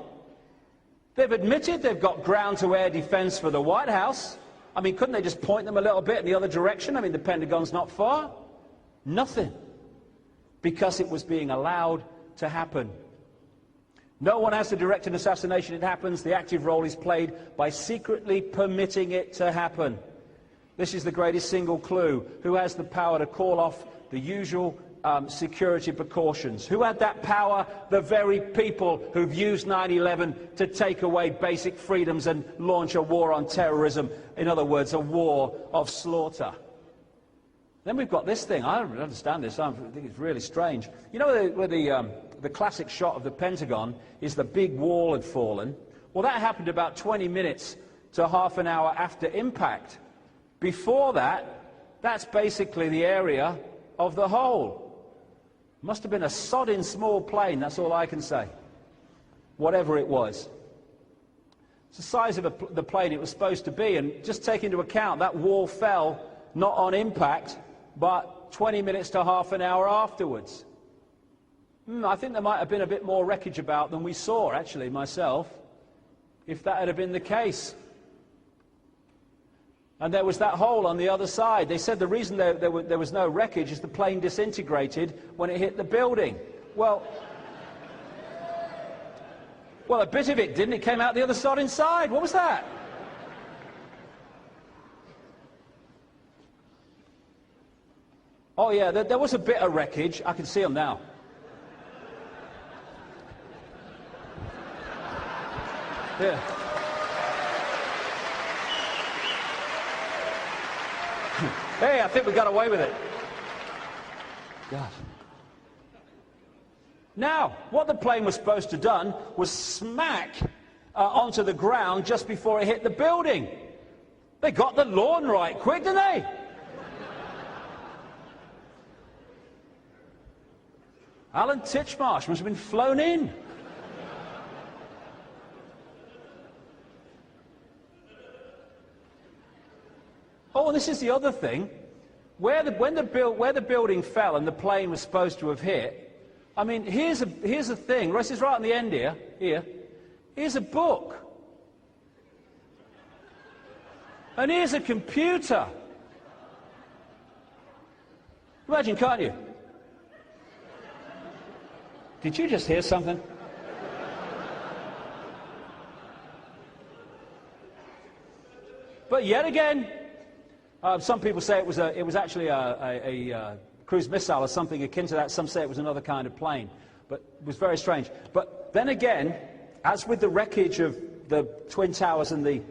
They've admitted they've got ground-to-air defense for the White House. I mean, couldn't they just point them a little bit in the other direction? I mean, the Pentagon's not far. Nothing. Because it was being allowed to happen. No one has to direct an assassination. It happens. The active role is played by secretly permitting it to happen. This is the greatest single clue. Who has the power to call off the usual security precautions? Who had that power? The very people who've used 9/11 to take away basic freedoms and launch a war on terrorism. In other words, a war of slaughter. Then we've got this thing. I don't understand this. I think it's really strange. You know where the classic shot of the Pentagon is the big wall had fallen? Well, that happened about 20 minutes to half an hour after impact. Before that, that's basically the area of the hole. Must have been a sodding small plane, that's all I can say. Whatever it was. It's the size of the plane it was supposed to be, and just take into account that wall fell not on impact, but 20 minutes to half an hour afterwards. I think there might have been a bit more wreckage about than we saw, actually, myself, if that had been the case. And there was that hole on the other side. They said the reason there was no wreckage is the plane disintegrated when it hit the building. Well, a bit of it didn't. It came out the other side inside. What was that? Oh, yeah, there was a bit of wreckage. I can see them now. Yeah. Hey, I think we got away with it. God. Now, what the plane was supposed to have done was smack onto the ground just before it hit the building. They got the lawn right quick, didn't they? Alan Titchmarsh must have been flown in. Oh, and this is the other thing. Where the building fell and the plane was supposed to have hit, I mean, here's a thing. This is right on the end here. Here's a book. And here's a computer. Imagine, can't you? Did you just hear something? But yet again, some people say it was actually a cruise missile or something akin to that. Some say it was another kind of plane, but it was very strange. But then again, as with the wreckage of the Twin Towers and the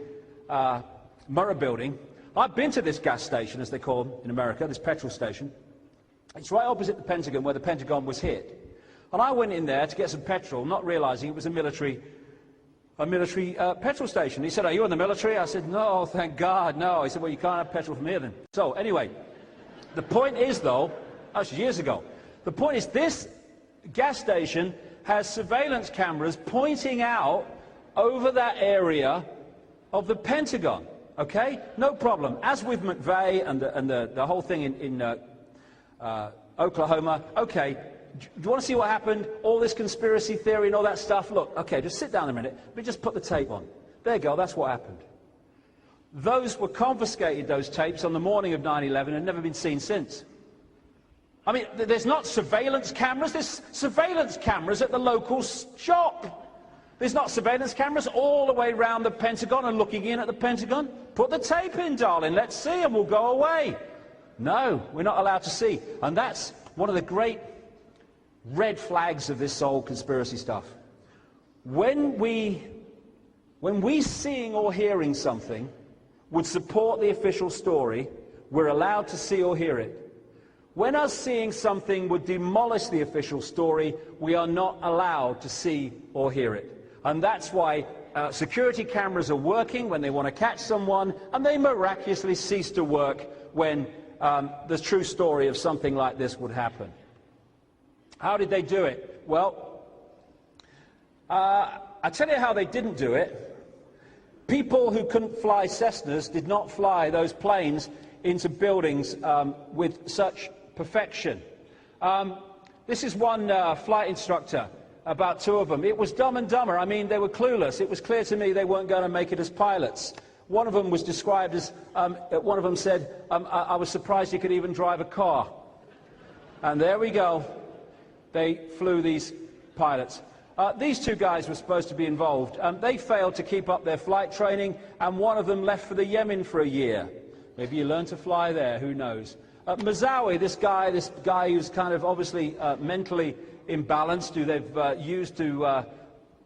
Murrah building, I've been to this gas station, as they call them in America, this petrol station. It's right opposite the Pentagon, where the Pentagon was hit. And I went in there to get some petrol, not realizing it was a military petrol station. He said, "Are you in the military?" I said, "No, thank God, no." He said, "Well, you can't have petrol from here then." So, anyway, the point is, though, actually years ago, the point is this gas station has surveillance cameras pointing out over that area of the Pentagon, okay? No problem. As with McVeigh and the whole thing in Oklahoma, okay, do you want to see what happened? All this conspiracy theory and all that stuff? Look, okay, just sit down a minute. Let me just put the tape on. There you go, that's what happened. Those were confiscated, those tapes, on the morning of 9/11 and never been seen since. I mean, there's not surveillance cameras. There's surveillance cameras at the local shop. There's not surveillance cameras all the way around the Pentagon and looking in at the Pentagon. Put the tape in, darling. Let's see, and we'll go away. No, we're not allowed to see. And that's one of the great red flags of this whole conspiracy stuff. When we When we seeing or hearing something would support the official story, we're allowed to see or hear it. When us seeing something would demolish the official story, we are not allowed to see or hear it. And that's why security cameras are working when they want to catch someone, and they miraculously cease to work when the true story of something like this would happen. How did they do it? Well, I tell you how they didn't do it. People who couldn't fly Cessnas did not fly those planes into buildings with such perfection. This is one flight instructor, about two of them. It was Dumb and Dumber. I mean, they were clueless. It was clear to me they weren't going to make it as pilots. One of them was described as, one of them said, I was surprised he could even drive a car. And there we go. They flew these pilots. These two guys were supposed to be involved. They failed to keep up their flight training, and one of them left for the Yemen for a year. Maybe you learn to fly there, who knows. Mazawi, this guy who's kind of obviously mentally imbalanced, who they've used to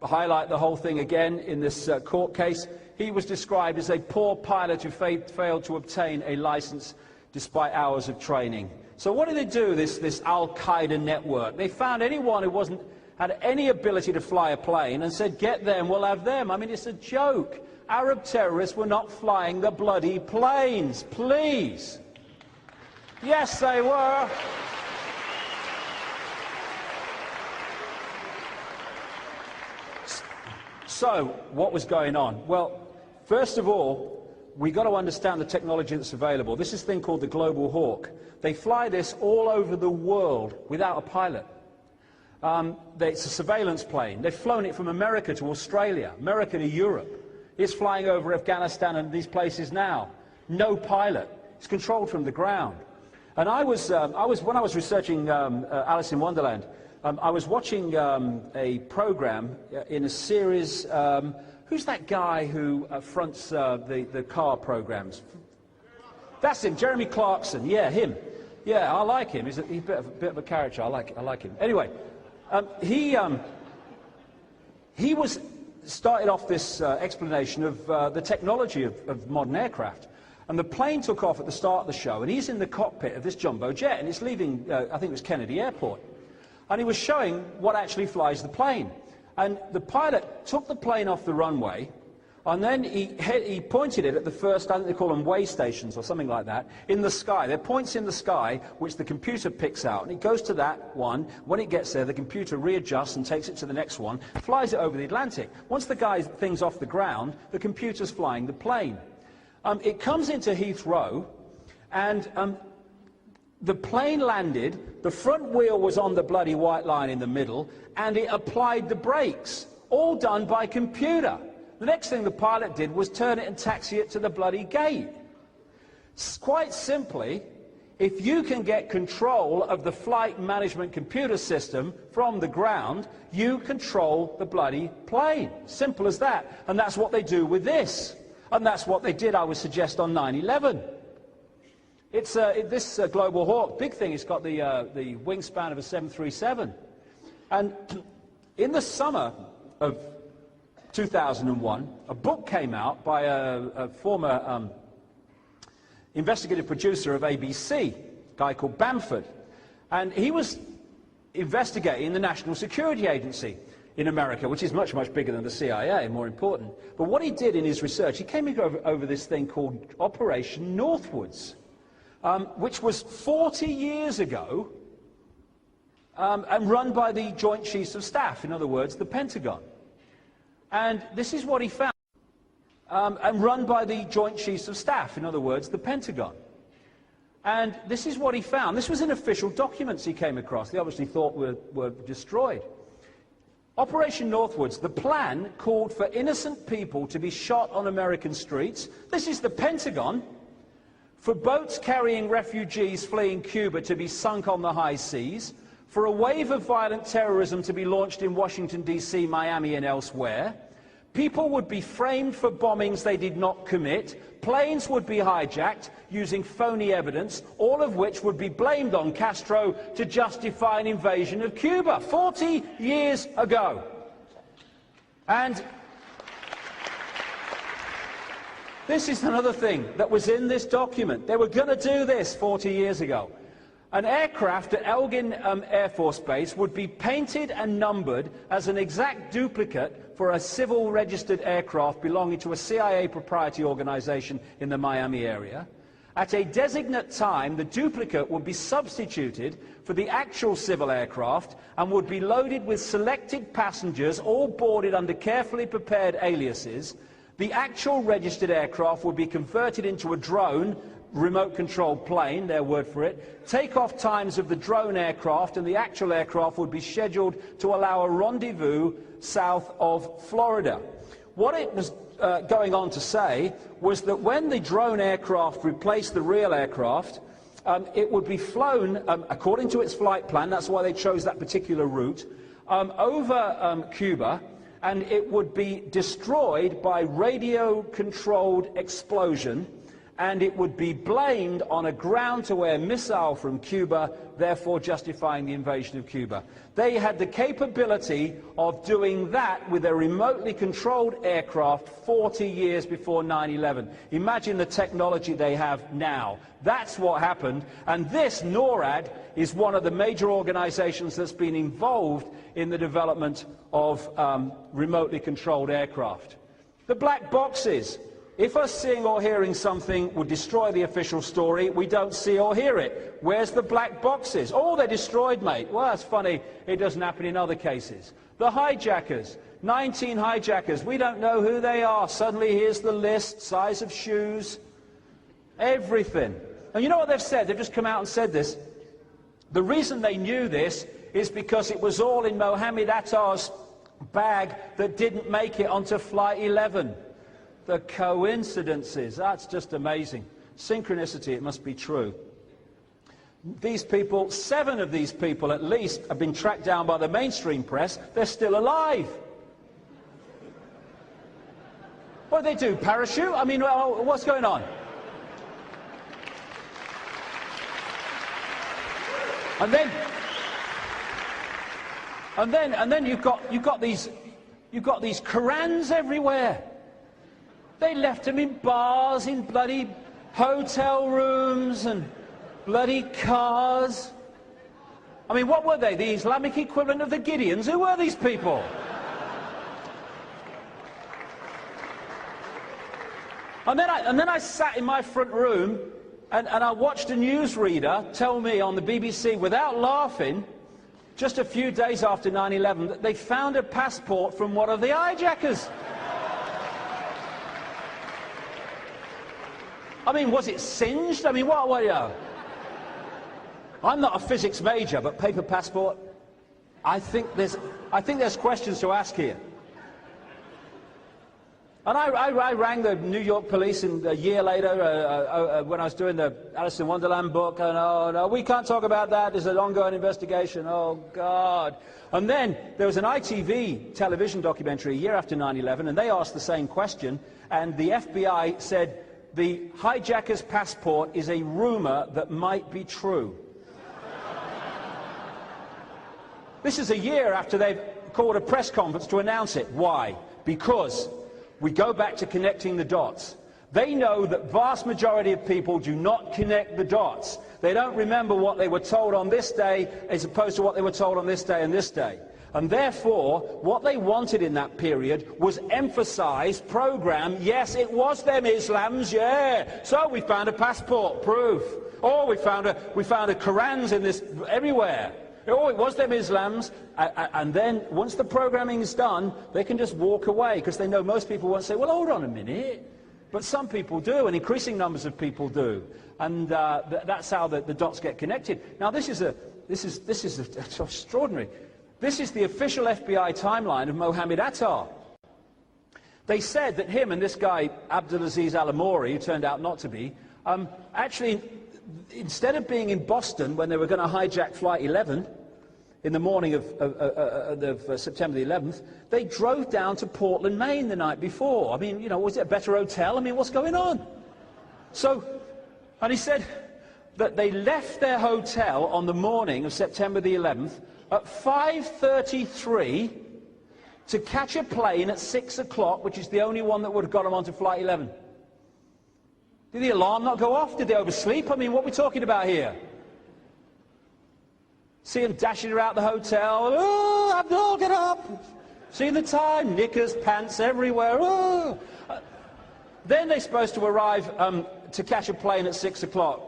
highlight the whole thing again in this court case, he was described as a poor pilot who failed to obtain a license despite hours of training. So what did they do, this Al-Qaeda network? They found anyone who had any ability to fly a plane and said, get them, we'll have them. I mean, it's a joke. Arab terrorists were not flying the bloody planes, please. Yes, they were. So, what was going on? Well, first of all, we've got to understand the technology that's available. This is a thing called the Global Hawk. They fly this all over the world without a pilot. It's a surveillance plane. They've flown it from America to Australia, America to Europe. It's flying over Afghanistan and these places now. No pilot. It's controlled from the ground. And when I was researching Alice in Wonderland, I was watching a program in a series. Who's that guy who fronts the car programs? That's him, Jeremy Clarkson. Yeah, him. Yeah, I like him. He's a bit of a character. I like him. Anyway, he started off this explanation of the technology of modern aircraft. And the plane took off at the start of the show, and he's in the cockpit of this jumbo jet, and it's leaving, I think it was Kennedy Airport. And he was showing what actually flies the plane. And the pilot took the plane off the runway, and then he pointed it at the first, I think they call them way stations or something like that, in the sky. There are points in the sky which the computer picks out, and it goes to that one. When it gets there, the computer readjusts and takes it to the next one, flies it over the Atlantic. Once the thing's off the ground, the computer's flying the plane. It comes into Heathrow, and the plane landed, the front wheel was on the bloody white line in the middle, and it applied the brakes, all done by computer. The next thing the pilot did was turn it and taxi it to the bloody gate. Quite simply, if you can get control of the flight management computer system from the ground, you control the bloody plane. Simple as that. And that's what they do with this. And that's what they did, I would suggest, on 9/11. It's this Global Hawk, big thing, it's got the wingspan of a 737. And in the summer of 2001, a book came out by a former investigative producer of ABC, a guy called Bamford. And he was investigating the National Security Agency in America, which is much, much bigger than the CIA, more important. But what he did in his research, he came over this thing called Operation Northwoods, which was 40 years ago, and run by the Joint Chiefs of Staff, in other words, the Pentagon. And this is what he found, and run by the Joint Chiefs of Staff, in other words, the Pentagon. And this is what he found. This was in official documents he came across. They obviously thought were destroyed. Operation Northwoods, the plan called for innocent people to be shot on American streets. This is the Pentagon. For boats carrying refugees fleeing Cuba to be sunk on the high seas. For a wave of violent terrorism to be launched in Washington, D.C., Miami and elsewhere. People would be framed for bombings they did not commit. Planes would be hijacked using phony evidence, all of which would be blamed on Castro to justify an invasion of Cuba 40 years ago. And This is another thing that was in this document. They were going to do this 40 years ago. An aircraft at Elgin Air Force Base would be painted and numbered as an exact duplicate for a civil registered aircraft belonging to a CIA proprietary organization in the Miami area. At a designate time, the duplicate would be substituted for the actual civil aircraft and would be loaded with selected passengers, all boarded under carefully prepared aliases. The actual registered aircraft would be converted into a drone, remote-controlled plane, their word for it. Takeoff times of the drone aircraft and the actual aircraft would be scheduled to allow a rendezvous south of Florida. What it was going on to say was that when the drone aircraft replaced the real aircraft, it would be flown, according to its flight plan, that's why they chose that particular route, over Cuba, and it would be destroyed by radio-controlled explosion, and it would be blamed on a ground-to-air missile from Cuba, therefore justifying the invasion of Cuba. They had the capability of doing that with a remotely controlled aircraft 40 years before 9/11. Imagine the technology they have now. That's what happened, and this, NORAD, is one of the major organizations that's been involved in the development of remotely controlled aircraft. The black boxes. If us seeing or hearing something would destroy the official story, we don't see or hear it. Where's the black boxes? Oh, they're destroyed, mate. Well, that's funny. It doesn't happen in other cases. The hijackers. 19 hijackers. We don't know who they are. Suddenly, here's the list. Size of shoes. Everything. And you know what they've said? They've just come out and said this. The reason they knew this is because it was all in Mohammed Attar's bag that didn't make it onto Flight 11. The coincidences, that's just amazing. Synchronicity, it must be true. These people, 7 of these people at least, have been tracked down by the mainstream press. They're still alive. What do they do, parachute? I mean, what's going on? And then you've got these Qurans everywhere. They left them in bars, in bloody hotel rooms and bloody cars. I mean, what were they? The Islamic equivalent of the Gideons? Who were these people? And then I sat in my front room and I watched a newsreader tell me on the BBC, without laughing, just a few days after 9/11, that they found a passport from one of the hijackers. I mean, was it singed? I mean, what, you know? I'm not a physics major, but paper passport, I think there's questions to ask here. And I rang the New York police a year later when I was doing the Alice in Wonderland book, and oh no, we can't talk about that, there's an ongoing investigation, oh God. And then there was an ITV television documentary a year after 9/11, and they asked the same question, and the FBI said, the hijacker's passport is a rumor that might be true. This is a year after they've called a press conference to announce it. Why? Because we go back to connecting the dots. They know that vast majority of people do not connect the dots. They don't remember what they were told on this day as opposed to what they were told on this day and this day. And therefore, what they wanted in that period was emphasise, programme, yes, it was them Islams, yeah. So we found a passport, proof. Oh, we found a Qurans in this, everywhere. Oh, it was them Islams. And then, once the programming is done, they can just walk away, because they know most people won't say, well, hold on a minute. But some people do, and increasing numbers of people do. And that's how the dots get connected. Now, this is extraordinary. This is the official FBI timeline of Mohammed Attar. They said that him and this guy, Abdulaziz Al-Amori, who turned out not to be, actually, instead of being in Boston when they were going to hijack Flight 11 in the morning of September the 11th, they drove down to Portland, Maine the night before. I mean, you know, was it a better hotel? I mean, what's going on? So, and he said that they left their hotel on the morning of September the 11th at 5:33 to catch a plane at 6 o'clock, which is the only one that would have got them onto Flight 11. Did the alarm not go off? Did they oversleep? I mean, what are we talking about here? See them dashing around the hotel. Oh, Abdul, get up. See the time, knickers, pants everywhere. Oh. Then they're supposed to arrive to catch a plane at 6 o'clock.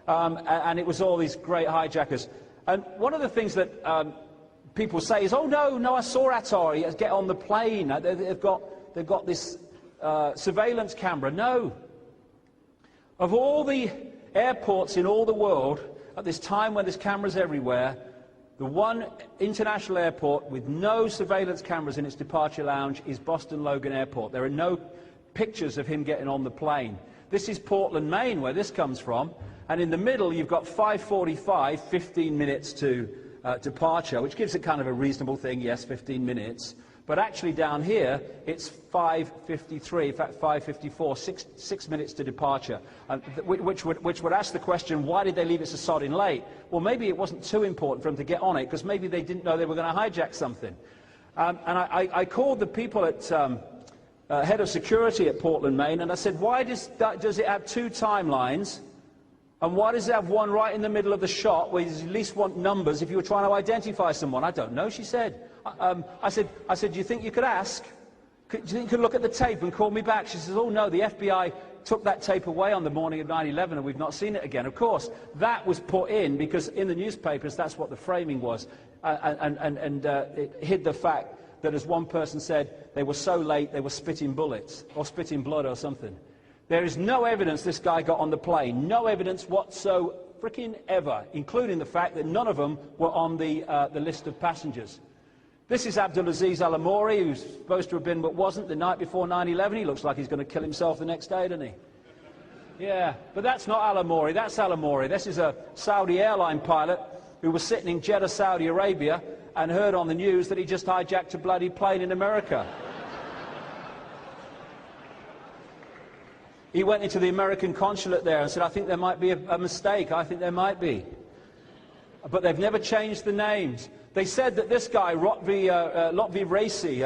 And it was all these great hijackers. And one of the things that people say is, oh, no, I saw Atari get on the plane. They've got this surveillance camera. No. Of all the airports in all the world, at this time when there's cameras everywhere, the one international airport with no surveillance cameras in its departure lounge is Boston Logan Airport. There are no pictures of him getting on the plane. This is Portland, Maine, where this comes from. And in the middle, you've got 5:45, 15 minutes to departure, which gives it kind of a reasonable thing, yes, 15 minutes. But actually down here, it's 5:53, in fact 5:54, 6 minutes to departure, which would ask the question, why did they leave it so sodding late? Well, maybe it wasn't too important for them to get on it, because maybe they didn't know they were going to hijack something. And I called the people at head of security at Portland, Maine, and I said, why does it have two timelines? And why does it have one right in the middle of the shot where you at least want numbers if you were trying to identify someone? I don't know, she said. I said, do you think you could ask? Do you think you could look at the tape and call me back? She says, oh no, the FBI took that tape away on the morning of 9/11 and we've not seen it again. Of course, that was put in because in the newspapers that's what the framing was. It hid the fact that, as one person said, they were so late they were spitting bullets or spitting blood or something. There is no evidence this guy got on the plane, no evidence whatsoever, freaking ever, including the fact that none of them were on the list of passengers. This is Abdulaziz Al-Amouri, who's supposed to have been but wasn't the night before 9/11. He looks like he's going to kill himself the next day, doesn't he? Yeah, but that's not Al-Amouri, that's Al-Amouri. This is a Saudi airline pilot who was sitting in Jeddah, Saudi Arabia, and heard on the news that he just hijacked a bloody plane in America. He went into the American consulate there and said, I think there might be a mistake, I think there might be. But they've never changed the names. They said that this guy, Lotfi Raisi,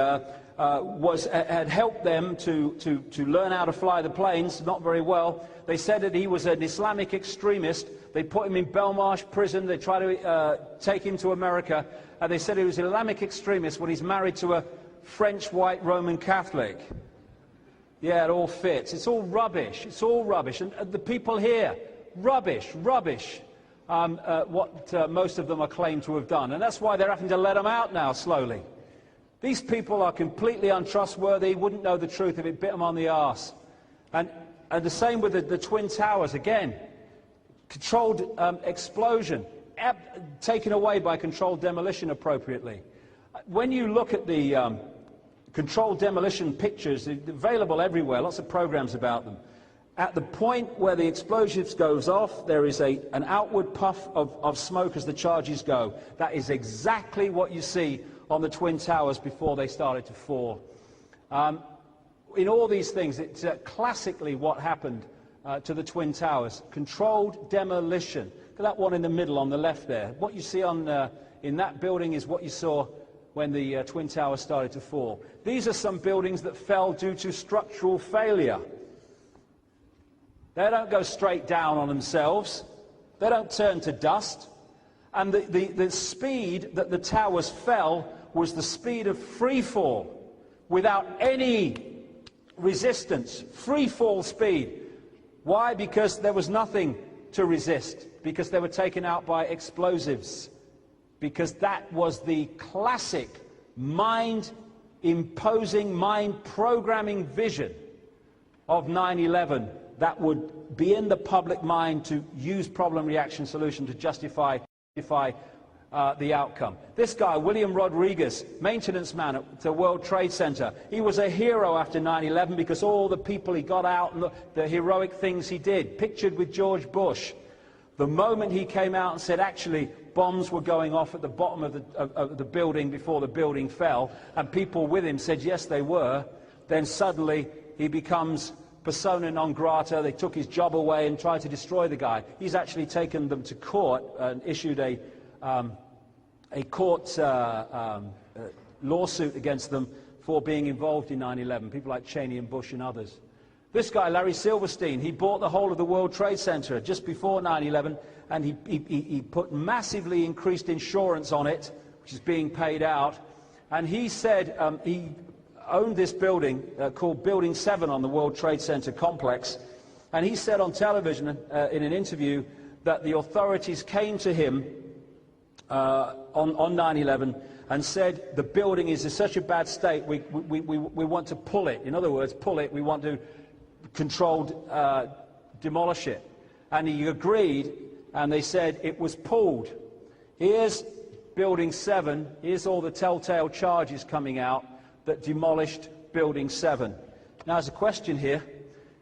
had helped them to learn how to fly the planes, not very well. They said that he was an Islamic extremist. They put him in Belmarsh prison. They tried to take him to America. And they said he was an Islamic extremist when he's married to a French white Roman Catholic. Yeah, it all fits. It's all rubbish. It's all rubbish. And the people here, rubbish, rubbish. What most of them are claimed to have done. And that's why they're having to let them out now, slowly. These people are completely untrustworthy, wouldn't know the truth if it bit them on the arse. And the same with the Twin Towers, again. Controlled explosion, taken away by controlled demolition appropriately. When you look at the controlled demolition pictures, available everywhere, lots of programs about them. At the point where the explosives goes off, there is an outward puff of smoke as the charges go. That is exactly what you see on the Twin Towers before they started to fall. In all these things, it's classically what happened to the Twin Towers. Controlled demolition. Look at that one in the middle on the left there. What you see in that building is what you saw when the Twin Towers started to fall. These are some buildings that fell due to structural failure. They don't go straight down on themselves. They don't turn to dust. And the speed that the towers fell was the speed of free fall, without any resistance. Free fall speed. Why? Because there was nothing to resist. Because they were taken out by explosives. Because that was the classic mind-imposing, mind-programming vision of 9/11 that would be in the public mind to use problem-reaction solution to justify the outcome. This guy, William Rodriguez, maintenance man at the World Trade Center, he was a hero after 9/11 because all the people he got out and the heroic things he did, pictured with George Bush. The moment he came out and said, actually, bombs were going off at the bottom of the building before the building fell, and people with him said, yes, they were, then suddenly he becomes persona non grata. They took his job away and tried to destroy the guy. He's actually taken them to court and issued a court lawsuit against them for being involved in 9/11, people like Cheney and Bush and others. This guy, Larry Silverstein, he bought the whole of the World Trade Center just before 9/11, and he put massively increased insurance on it, which is being paid out. And he said he owned this building called Building 7 on the World Trade Center complex. And he said on television in an interview that the authorities came to him on 9/11 and said the building is in such a bad state, we want to pull it. In other words, pull it, we want to controlled demolish it. And he agreed, and they said it was pulled. Here's Building 7, here's all the telltale charges coming out that demolished Building 7. Now there's a question here.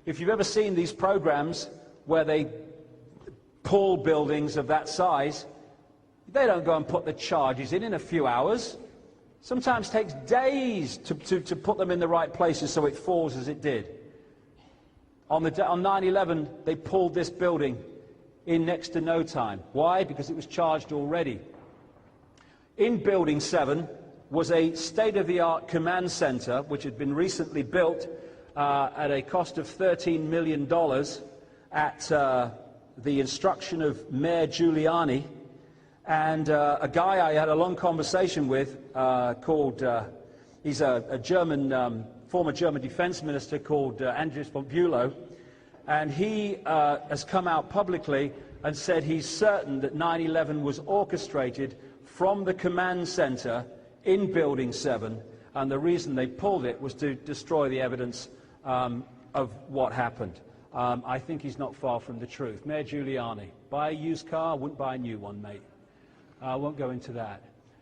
If you've ever seen these programs where they pull buildings of that size, they don't go and put the charges in a few hours. Sometimes it takes days to put them in the right places so it falls as it did. On 9/11, they pulled this building in next to no time. Why? Because it was charged already. In Building 7 was a state-of-the-art command center which had been recently built at a cost of $13 million at the instruction of Mayor Giuliani. And a guy I had a long conversation with he's a German, former German defense minister called Andreas von Bülow, and he has come out publicly and said he's certain that 9/11 was orchestrated from the command center in Building 7, and the reason they pulled it was to destroy the evidence of what happened. I think he's not far from the truth. Mayor Giuliani, buy a used car, wouldn't buy a new one, mate. I won't go into that.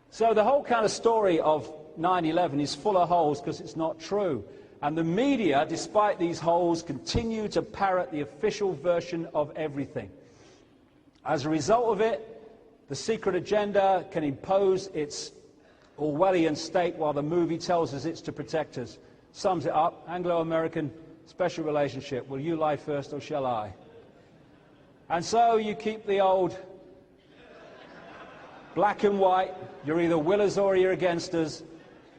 So the whole kind of story of 9/11 is full of holes because it's not true. And the media, despite these holes, continue to parrot the official version of everything. As a result of it, the secret agenda can impose its Orwellian state while the movie tells us it's to protect us. Sums it up, Anglo-American special relationship. Will you lie first or shall I? And so you keep the old black and white. You're either with us or you're against us.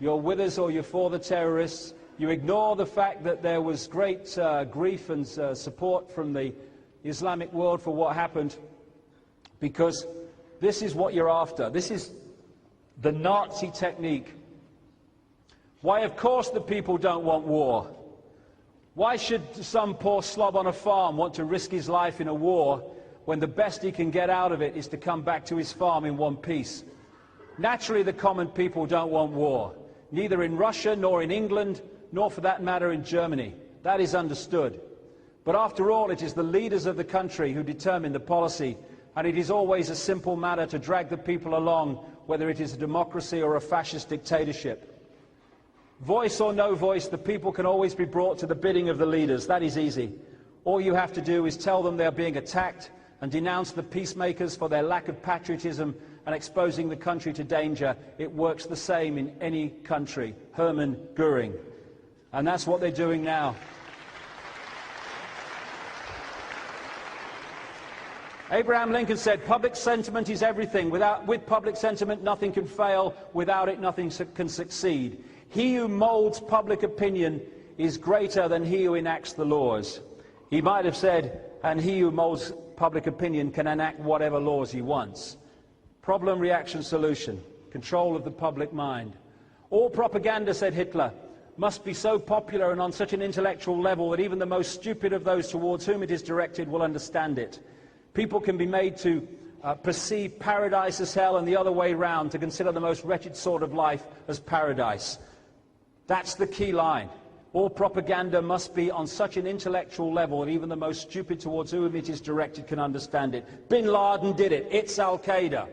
You're with us or you're for the terrorists. You ignore the fact that there was great grief and support from the Islamic world for what happened, because this is what you're after. This is the Nazi technique. Why, of course, the people don't want war. Why should some poor slob on a farm want to risk his life in a war when the best he can get out of it is to come back to his farm in one piece? Naturally, the common people don't want war, neither in Russia nor in England, nor for that matter in Germany. That is understood. But after all, it is the leaders of the country who determine the policy, and it is always a simple matter to drag the people along, whether it is a democracy or a fascist dictatorship. Voice or no voice, the people can always be brought to the bidding of the leaders. That is easy. All you have to do is tell them they are being attacked and denounce the peacemakers for their lack of patriotism and exposing the country to danger. It works the same in any country. Hermann Göring. And that's what they're doing now. Abraham Lincoln said, public sentiment is everything. With public sentiment, nothing can fail. Without it, nothing can succeed. He who molds public opinion is greater than he who enacts the laws. He might have said, and he who molds public opinion can enact whatever laws he wants. Problem, reaction, solution. Control of the public mind. All propaganda, said Hitler, must be so popular and on such an intellectual level that even the most stupid of those towards whom it is directed will understand it. People can be made to perceive paradise as hell and the other way round, to consider the most wretched sort of life as paradise. That's the key line. All propaganda must be on such an intellectual level that even the most stupid towards whom it is directed can understand it. Bin Laden did it. It's Al-Qaeda.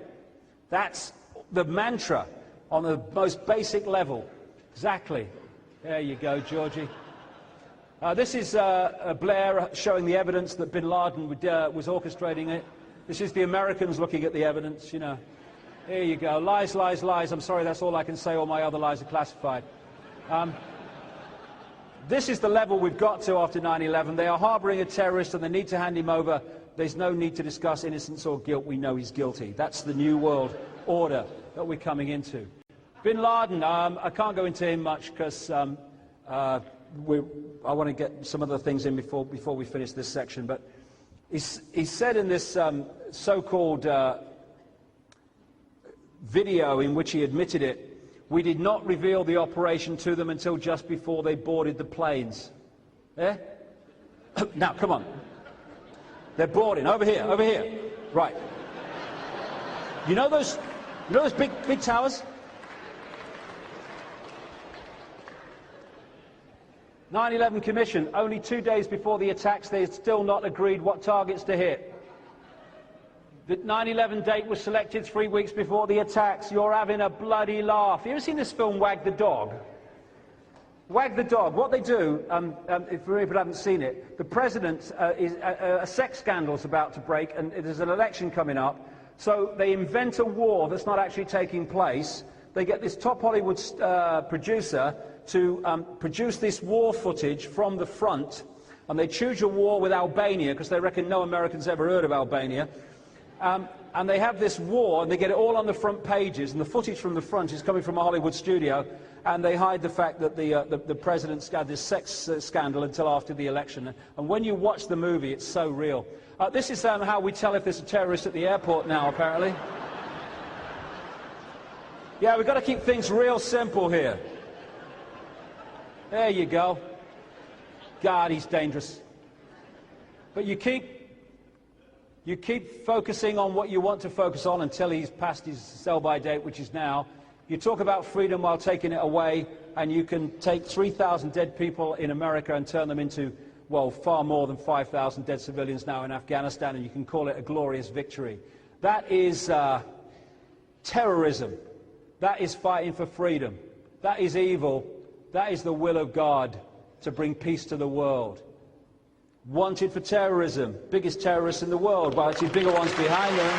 That's the mantra on the most basic level. Exactly. There you go, Georgie. This is Blair showing the evidence that Bin Laden was orchestrating it. This is the Americans looking at the evidence, you know. Here you go. Lies, lies, lies. I'm sorry, that's all I can say. All my other lies are classified. This is the level we've got to after 9/11. They are harbouring a terrorist and they need to hand him over. There's no need to discuss innocence or guilt. We know he's guilty. That's the new world order that we're coming into. Bin Laden, I can't go into him much because I want to get some other things in before we finish this section. But he said in this so-called video in which he admitted it, we did not reveal the operation to them until just before they boarded the planes. Eh? Now, come on. They're boarding. Over here, over here. Right. You know those big towers? 9/11 Commission, only 2 days before the attacks, they had still not agreed what targets to hit. The 9/11 date was selected 3 weeks before the attacks. You're having a bloody laugh. You ever seen this film, Wag the Dog? Wag the Dog. What they do, if people haven't seen it, the president, a sex scandal's about to break, and there's an election coming up. So they invent a war that's not actually taking place. They get this top Hollywood producer to produce this war footage from the front, and they choose a war with Albania because they reckon no Americans ever heard of Albania. And they have this war, and they get it all on the front pages, and the footage from the front is coming from a Hollywood studio, and they hide the fact that the president's had this sex scandal until after the election. And when you watch the movie, it's so real. This is how we tell if there's a terrorist at the airport now, apparently. Yeah, we've got to keep things real simple here. There you go. God, he's dangerous. But you keep focusing on what you want to focus on until he's past his sell-by date, which is now. You talk about freedom while taking it away, and you can take 3,000 dead people in America and turn them into, well, far more than 5,000 dead civilians now in Afghanistan, and you can call it a glorious victory. That is terrorism. That is fighting for freedom. That is evil. That is the will of God to bring peace to the world. Wanted for terrorism, biggest terrorists in the world, but actually bigger ones behind them.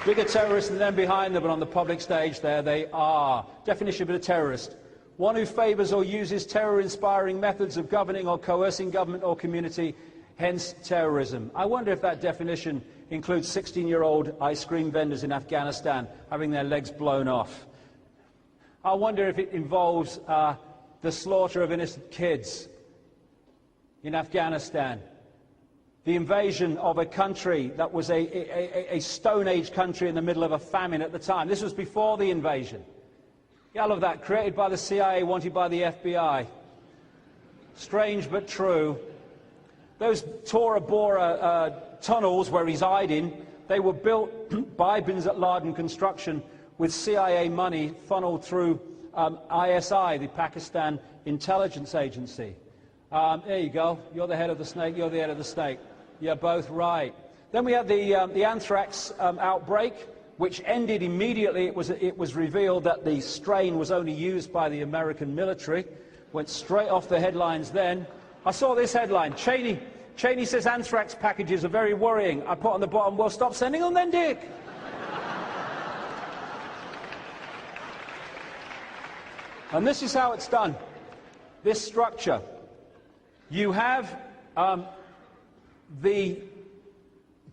Bigger terrorists than them behind them, but on the public stage there they are. Definition of a terrorist: one who favours or uses terror-inspiring methods of governing or coercing government or community, hence terrorism. I wonder if that definition includes 16-year-old ice cream vendors in Afghanistan having their legs blown off. I wonder if it involves the slaughter of innocent kids in Afghanistan, the invasion of a country that was a Stone Age country in the middle of a famine at the time. This was before the invasion. Yeah, I love that. Created by the CIA, wanted by the FBI. Strange but true. Those Tora Bora tunnels where he's hiding, they were built by Bin Laden Construction with CIA money funneled through ISI, the Pakistan intelligence agency. There you go. You're the head of the snake, you're the head of the snake. You're both right. Then we had the anthrax outbreak, which ended immediately. It was revealed that the strain was only used by the American military. Went straight off the headlines then. I saw this headline: Cheney says anthrax packages are very worrying. I put on the bottom, well, stop sending them then, Dick. And this is how it's done. This structure. You have the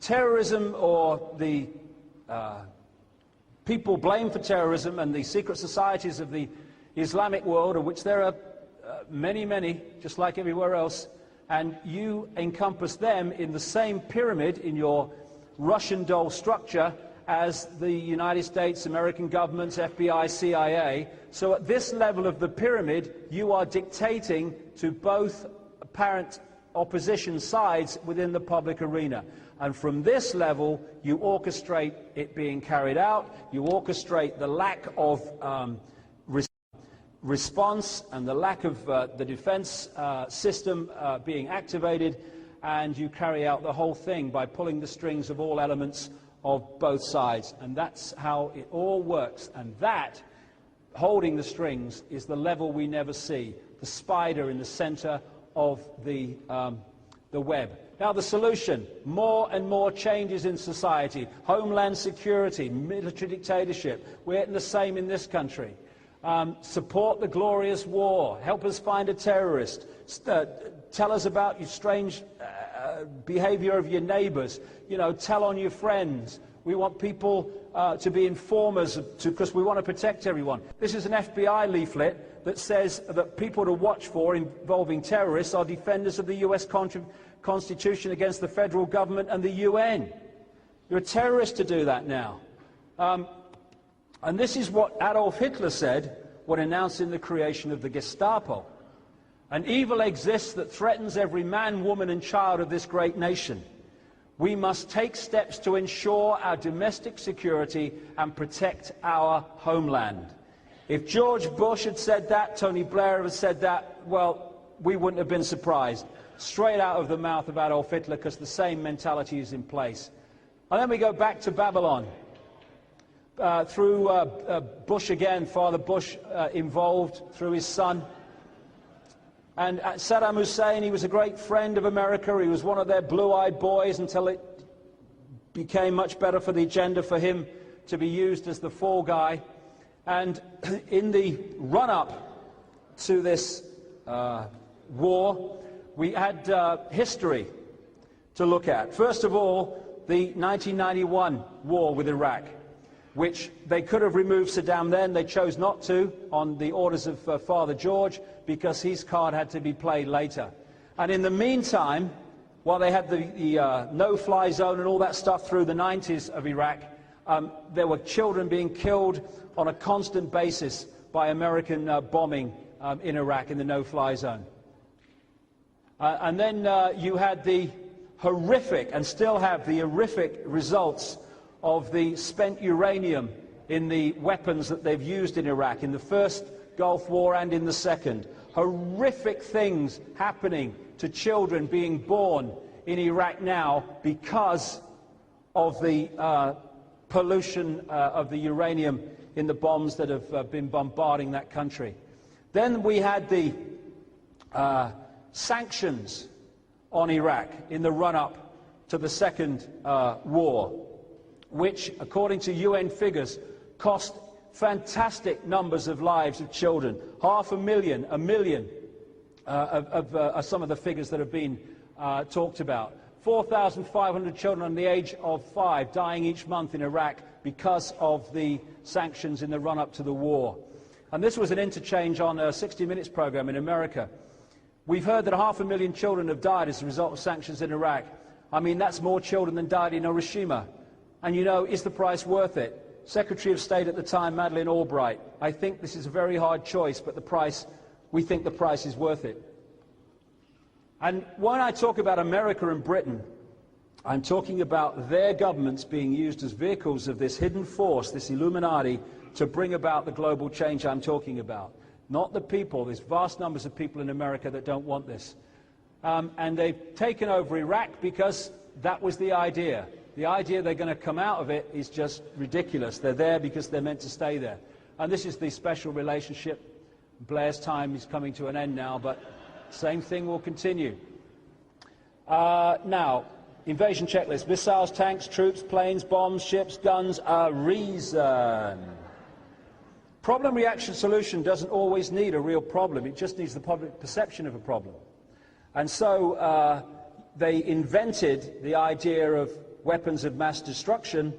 terrorism, or the people blamed for terrorism, and the secret societies of the Islamic world, of which there are many, many, just like everywhere else, and you encompass them in the same pyramid in your Russian doll structure as the United States, American governments, FBI, CIA. So at this level of the pyramid, you are dictating to both apparent opposition sides within the public arena. And from this level, you orchestrate it being carried out, you orchestrate the lack of response and the lack of the defense system being activated, and you carry out the whole thing by pulling the strings of all elements of both sides. And that's how it all works. And that, holding the strings, is the level we never see, the spider in the center of the web. Now the solution: more and more changes in society, homeland security, military dictatorship. We're the same in this country. Support the glorious war. Help us find a terrorist. Tell us about your strange behavior of your neighbors. You know, tell on your friends. We want people to be informers because we want to protect everyone. This is an FBI leaflet that says that people to watch for involving terrorists are defenders of the US Constitution against the federal government and the UN. You're a terrorist to do that now. And this is what Adolf Hitler said when announcing the creation of the Gestapo. An evil exists that threatens every man, woman and child of this great nation. We must take steps to ensure our domestic security and protect our homeland. If George Bush had said that, Tony Blair had said that, well, we wouldn't have been surprised. Straight out of the mouth of Adolf Hitler, because the same mentality is in place. And then we go back to Babylon. Through Bush again, Father Bush involved through his son. And Saddam Hussein, he was a great friend of America. He was one of their blue-eyed boys until it became much better for the agenda for him to be used as the fall guy. And in the run-up to this war, we had history to look at. First of all, the 1991 war with Iraq, which they could have removed Saddam then. They chose not to on the orders of Father George because his card had to be played later. And in the meantime, while they had the no-fly zone and all that stuff through the 90s of Iraq, there were children being killed on a constant basis by American bombing in Iraq in the no-fly zone. And then you had the horrific, and still have the horrific results of the spent uranium in the weapons that they've used in Iraq, in the first Gulf War and in the second. Horrific things happening to children being born in Iraq now because of the pollution of the uranium in the bombs that have been bombarding that country. Then we had the sanctions on Iraq in the run-up to the second war, which, according to UN figures, cost fantastic numbers of lives of children. 500,000, 1 million are some of the figures that have been talked about. 4,500 children under the age of 5 dying each month in Iraq because of the sanctions in the run-up to the war. And this was an interchange on a 60 Minutes program in America. We've heard that 500,000 children have died as a result of sanctions in Iraq. I mean, that's more children than died in Hiroshima. And you know, is the price worth it? Secretary of State at the time, Madeleine Albright, I think this is a very hard choice, but we think the price is worth it. And when I talk about America and Britain, I'm talking about their governments being used as vehicles of this hidden force, this Illuminati, to bring about the global change I'm talking about. Not the people. There's vast numbers of people in America that don't want this. And they've taken over Iraq because that was the idea. The idea they're going to come out of it is just ridiculous. They're there because they're meant to stay there. And this is the special relationship. Blair's time is coming to an end now, but same thing will continue. Now, invasion checklist. Missiles, tanks, troops, planes, bombs, ships, guns, a reason. Problem, reaction, solution doesn't always need a real problem. It just needs the public perception of a problem. And so they invented the idea of weapons of mass destruction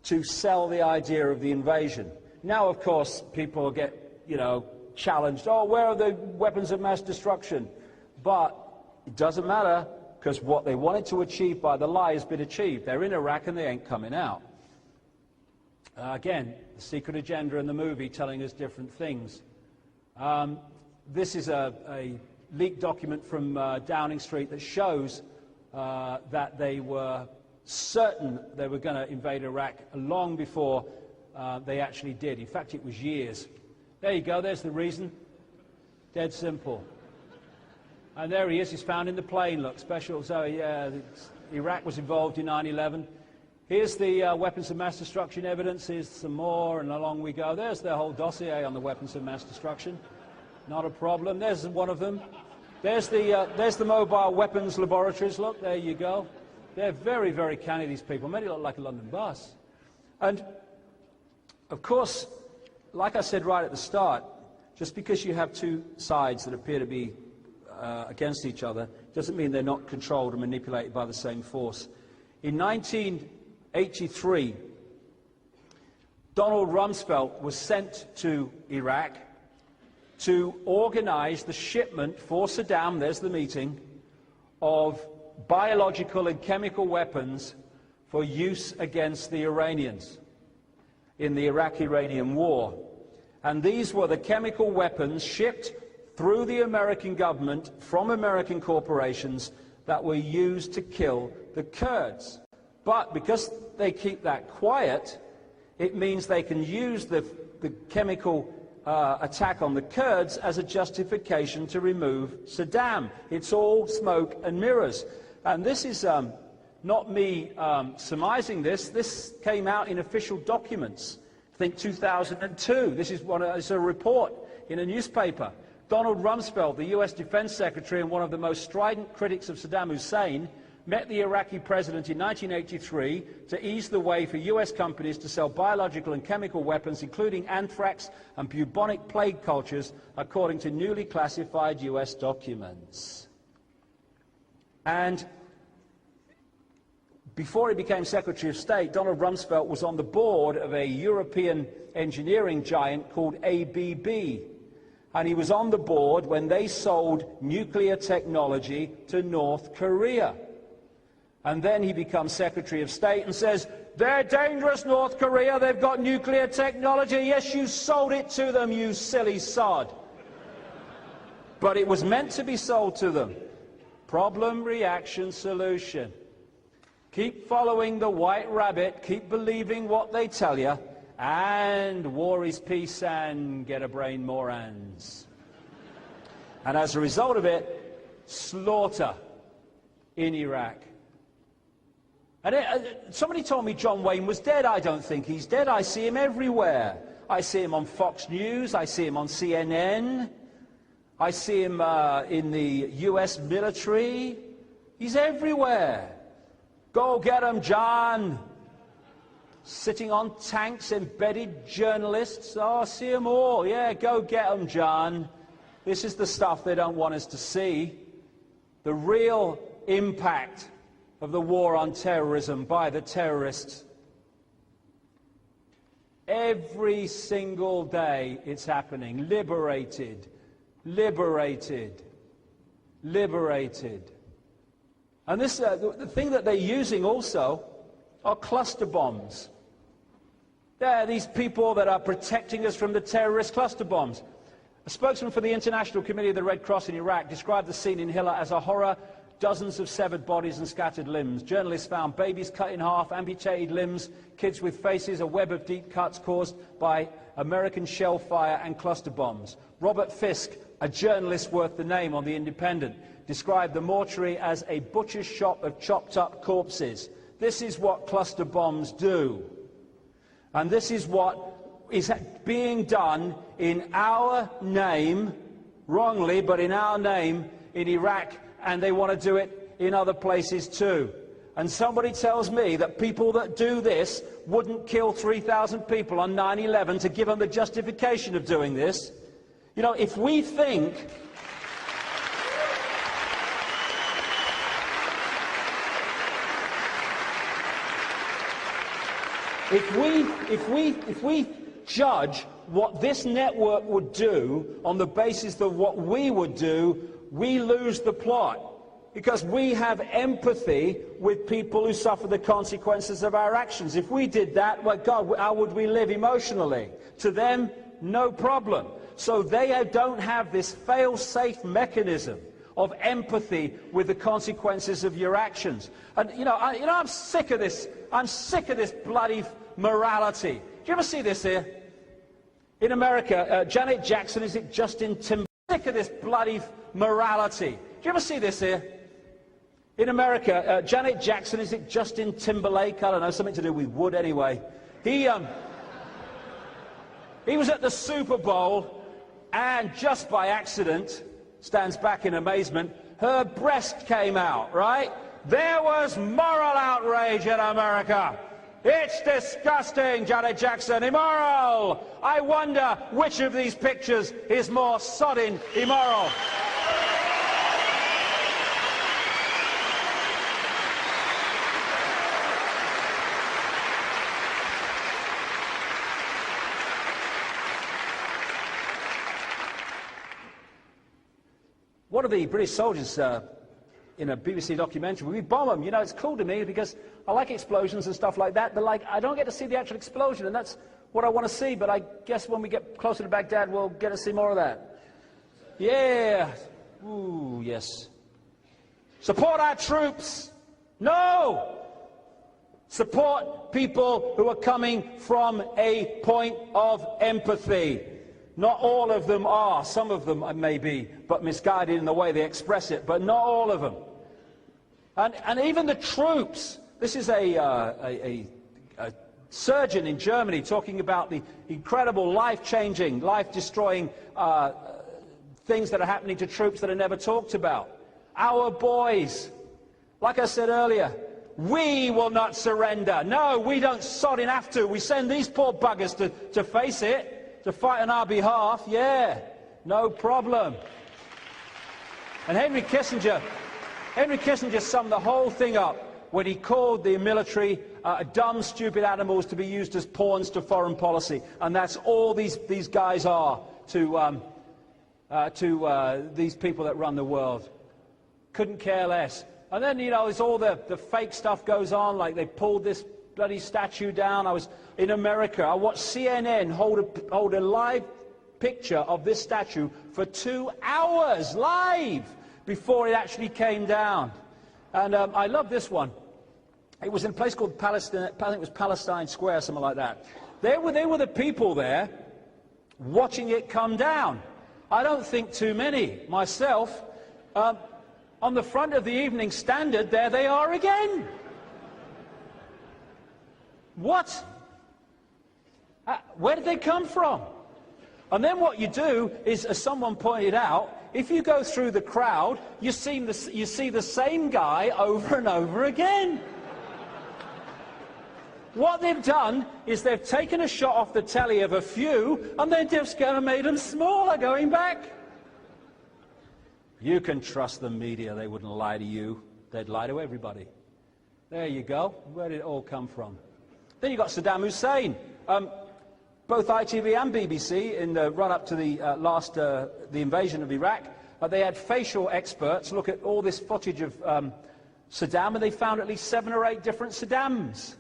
to sell the idea of the invasion. Now, of course, people get, challenged. Oh, where are the weapons of mass destruction? But it doesn't matter, because what they wanted to achieve by the lie has been achieved. They're in Iraq and they ain't coming out. Again, the secret agenda in the movie telling us different things. This is a leaked document from Downing Street that shows that they were certain they were going to invade Iraq long before they actually did. In fact, it was years. There you go, there's the reason. Dead simple. And there he is, he's found in the plane, look, special. So, yeah, Iraq was involved in 9/11. Here's the weapons of mass destruction evidence. Here's some more, and along we go. There's their whole dossier on the weapons of mass destruction. Not a problem. There's one of them. There's the mobile weapons laboratories. Look, there you go. They're very, very canny, these people. Made it look like a London bus. And, of course, like I said right at the start, just because you have two sides that appear to be against each other doesn't mean they're not controlled and manipulated by the same force. In 1983, Donald Rumsfeld was sent to Iraq to organize the shipment for Saddam, there's the meeting, of biological and chemical weapons for use against the Iranians in the Iraq-Iranian war. And these were the chemical weapons shipped through the American government from American corporations that were used to kill the Kurds. But because they keep that quiet, it means they can use the chemical attack on the Kurds as a justification to remove Saddam. It's all smoke and mirrors. And this is not me surmising this. This came out in official documents. I think 2002. This is it's a report in a newspaper. Donald Rumsfeld, the US Defense Secretary and one of the most strident critics of Saddam Hussein, met the Iraqi president in 1983 to ease the way for US companies to sell biological and chemical weapons, including anthrax and bubonic plague cultures, according to newly classified US documents. And before he became Secretary of State, Donald Rumsfeld was on the board of a European engineering giant called ABB. And he was on the board when they sold nuclear technology to North Korea. And then he becomes Secretary of State and says, they're dangerous, North Korea, they've got nuclear technology. Yes, you sold it to them, you silly sod. But it was meant to be sold to them. Problem, reaction, solution. Keep following the white rabbit, keep believing what they tell you, and war is peace and get a brain more hands. And as a result of it, slaughter in Iraq. And somebody told me John Wayne was dead. I don't think he's dead. I see him everywhere. I see him on Fox News. I see him on CNN. I see him in the US military. He's everywhere. Go get him, John. Sitting on tanks, embedded journalists. Oh, I see them all. Yeah, go get them, John. This is the stuff they don't want us to see. The real impact of the war on terrorism by the terrorists. Every single day it's happening. Liberated, liberated, liberated. And this, the thing that they're using also are cluster bombs. They're these people that are protecting us from the terrorist cluster bombs. A spokesman for the International Committee of the Red Cross in Iraq described the scene in Hilla as a horror. Dozens of severed bodies and scattered limbs. Journalists found babies cut in half, amputated limbs, kids with faces, a web of deep cuts caused by American shell fire and cluster bombs. Robert Fisk, a journalist worth the name on The Independent, described the mortuary as a butcher's shop of chopped up corpses. This is what cluster bombs do. And this is what is being done in our name, wrongly, but in our name in Iraq, and they want to do it in other places too. And somebody tells me that people that do this wouldn't kill 3,000 people on 9/11 to give them the justification of doing this. You know, if we think If we judge what this network would do on the basis of what we would do, we lose the plot. Because we have empathy with people who suffer the consequences of our actions. If we did that, well, God, how would we live emotionally? To them, no problem. So they don't have this fail-safe mechanism of empathy with the consequences of your actions. And I'm sick of this. I'm sick of this bloody morality. Do you ever see this here? In America, Janet Jackson, is it Justin Timberlake? Sick of this bloody morality. Do you ever see this here? In America, Janet Jackson, is it Justin Timberlake? I don't know, something to do with wood anyway. He was at the Super Bowl, and just by accident, stands back in amazement, her breast came out, right? There was moral outrage in America. It's disgusting, Janet Jackson. Immoral. I wonder which of these pictures is more sodding immoral. One of the British soldiers in a BBC documentary, we bomb them. You know, it's cool to me because I like explosions and stuff like that, but like, I don't get to see the actual explosion, and that's what I want to see, but I guess when we get closer to Baghdad, we'll get to see more of that. Yeah. Ooh, yes. Support our troops. No! Support people who are coming from a point of empathy. Not all of them are. Some of them may be, but misguided in the way they express it, but not all of them. And even the troops. This is a surgeon in Germany talking about the incredible life-changing, life-destroying things that are happening to troops that are never talked about. Our boys, like I said earlier, we will not surrender. No, we don't sodding have to. We send these poor buggers to face it, to fight on our behalf. Yeah, no problem. And Henry Kissinger summed the whole thing up when he called the military dumb, stupid animals to be used as pawns to foreign policy. And that's all these guys are to these people that run the world. Couldn't care less. And then, you know, it's all the fake stuff goes on, like they pulled this bloody statue down. I was in America. I watched CNN hold a live picture of this statue for 2 hours, live, before it actually came down. And I love this one. It was in a place called Palestine, I think it was Palestine Square, something like that. They were the people there watching it come down. I don't think too many myself. On the front of the Evening Standard, there they are again. What? Where did they come from? And then what you do is, as someone pointed out, if you go through the crowd, you see the same guy over and over again. What they've done is they've taken a shot off the telly of a few, and they're just going to make them smaller going back. You can trust the media. They wouldn't lie to you. They'd lie to everybody. There you go. Where did it all come from? Then you've got Saddam Hussein. Both ITV and BBC, in the run-up to the invasion of Iraq, they had facial experts look at all this footage of Saddam, and they found at least 7 or 8 different Saddams.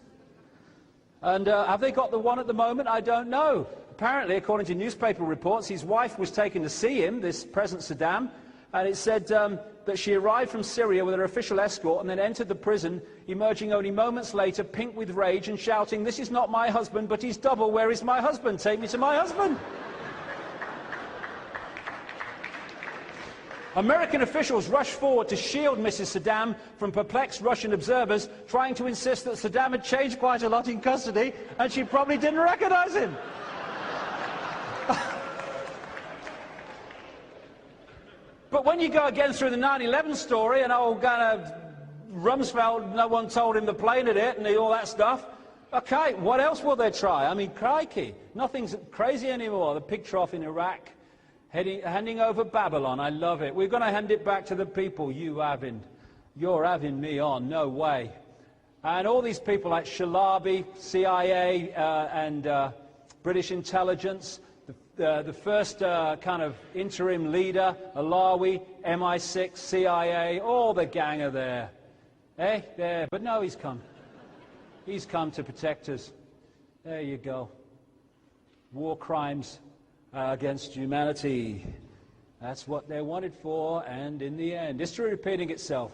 And have they got the one at the moment? I don't know. Apparently, according to newspaper reports, his wife was taken to see him, this present Saddam, and it said that she arrived from Syria with her official escort and then entered the prison, emerging only moments later, pink with rage and shouting, "This is not my husband, but he's double. Where is my husband? Take me to my husband." American officials rushed forward to shield Mrs. Saddam from perplexed Russian observers, trying to insist that Saddam had changed quite a lot in custody and she probably didn't recognize him. But when you go again through the 9/11 story and old kind of Rumsfeld, no one told him the plane had hit and all that stuff, okay, what else will they try? I mean, crikey, nothing's crazy anymore. The pig trough in Iraq, handing over Babylon, I love it. We're going to hand it back to the people. You're having me on, no way. And all these people like Shalabi, CIA and British intelligence, the first kind of interim leader, Alawi, MI6, CIA, all the gang are there. Eh? There. But no, he's come. He's come to protect us. There you go. War crimes against humanity. That's what they're wanted for, and in the end, history repeating itself.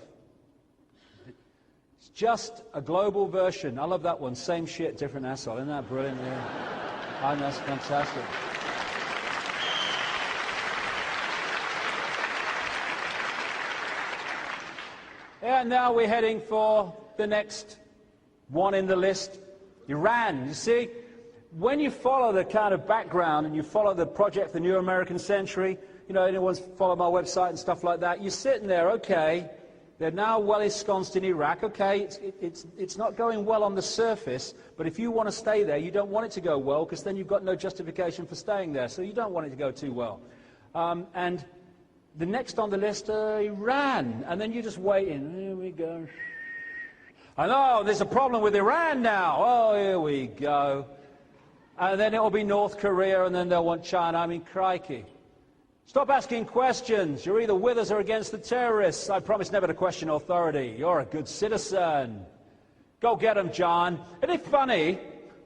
It's just a global version. I love that one. Same shit, different asshole. Isn't that brilliant? Yeah. That's fantastic. And now we're heading for the next one in the list, Iran. You see, when you follow the kind of background and you follow the project, the New American Century, you know, anyone's followed my website and stuff like that, you're sitting there, okay, They're now well ensconced in Iraq. Okay, it's not going well on the surface, but if you want to stay there, you don't want it to go well, because then you've got no justification for staying there, so you don't want it to go too well. And the next on the list, Iran, and then you're just waiting. Here we go. I know, there's a problem with Iran now. Oh, here we go. And then it'll be North Korea, and then they'll want China. I mean, crikey. Stop asking questions. You're either with us or against the terrorists. I promise never to question authority. You're a good citizen. Go get them, John. Isn't it funny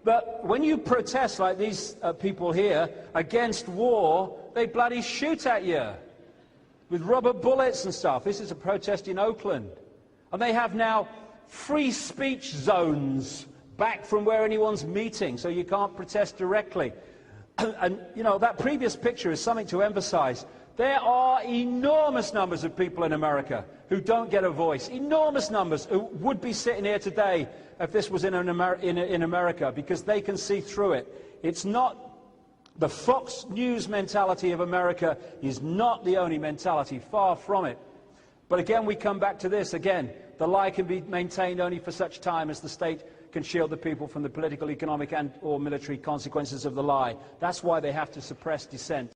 that when you protest like these people here against war, they bloody shoot at you with rubber bullets and stuff? This is a protest in Oakland. And they have now free speech zones back from where anyone's meeting, so you can't protest directly. And, you know, that previous picture is something to emphasize. There are enormous numbers of people in America who don't get a voice. Enormous numbers who would be sitting here today if this was in America, because they can see through it. It's not the Fox News mentality of America is not the only mentality, far from it. But again, we come back to this again. The lie can be maintained only for such time as the state can shield the people from the political, economic and or military consequences of the lie. That's why they have to suppress dissent.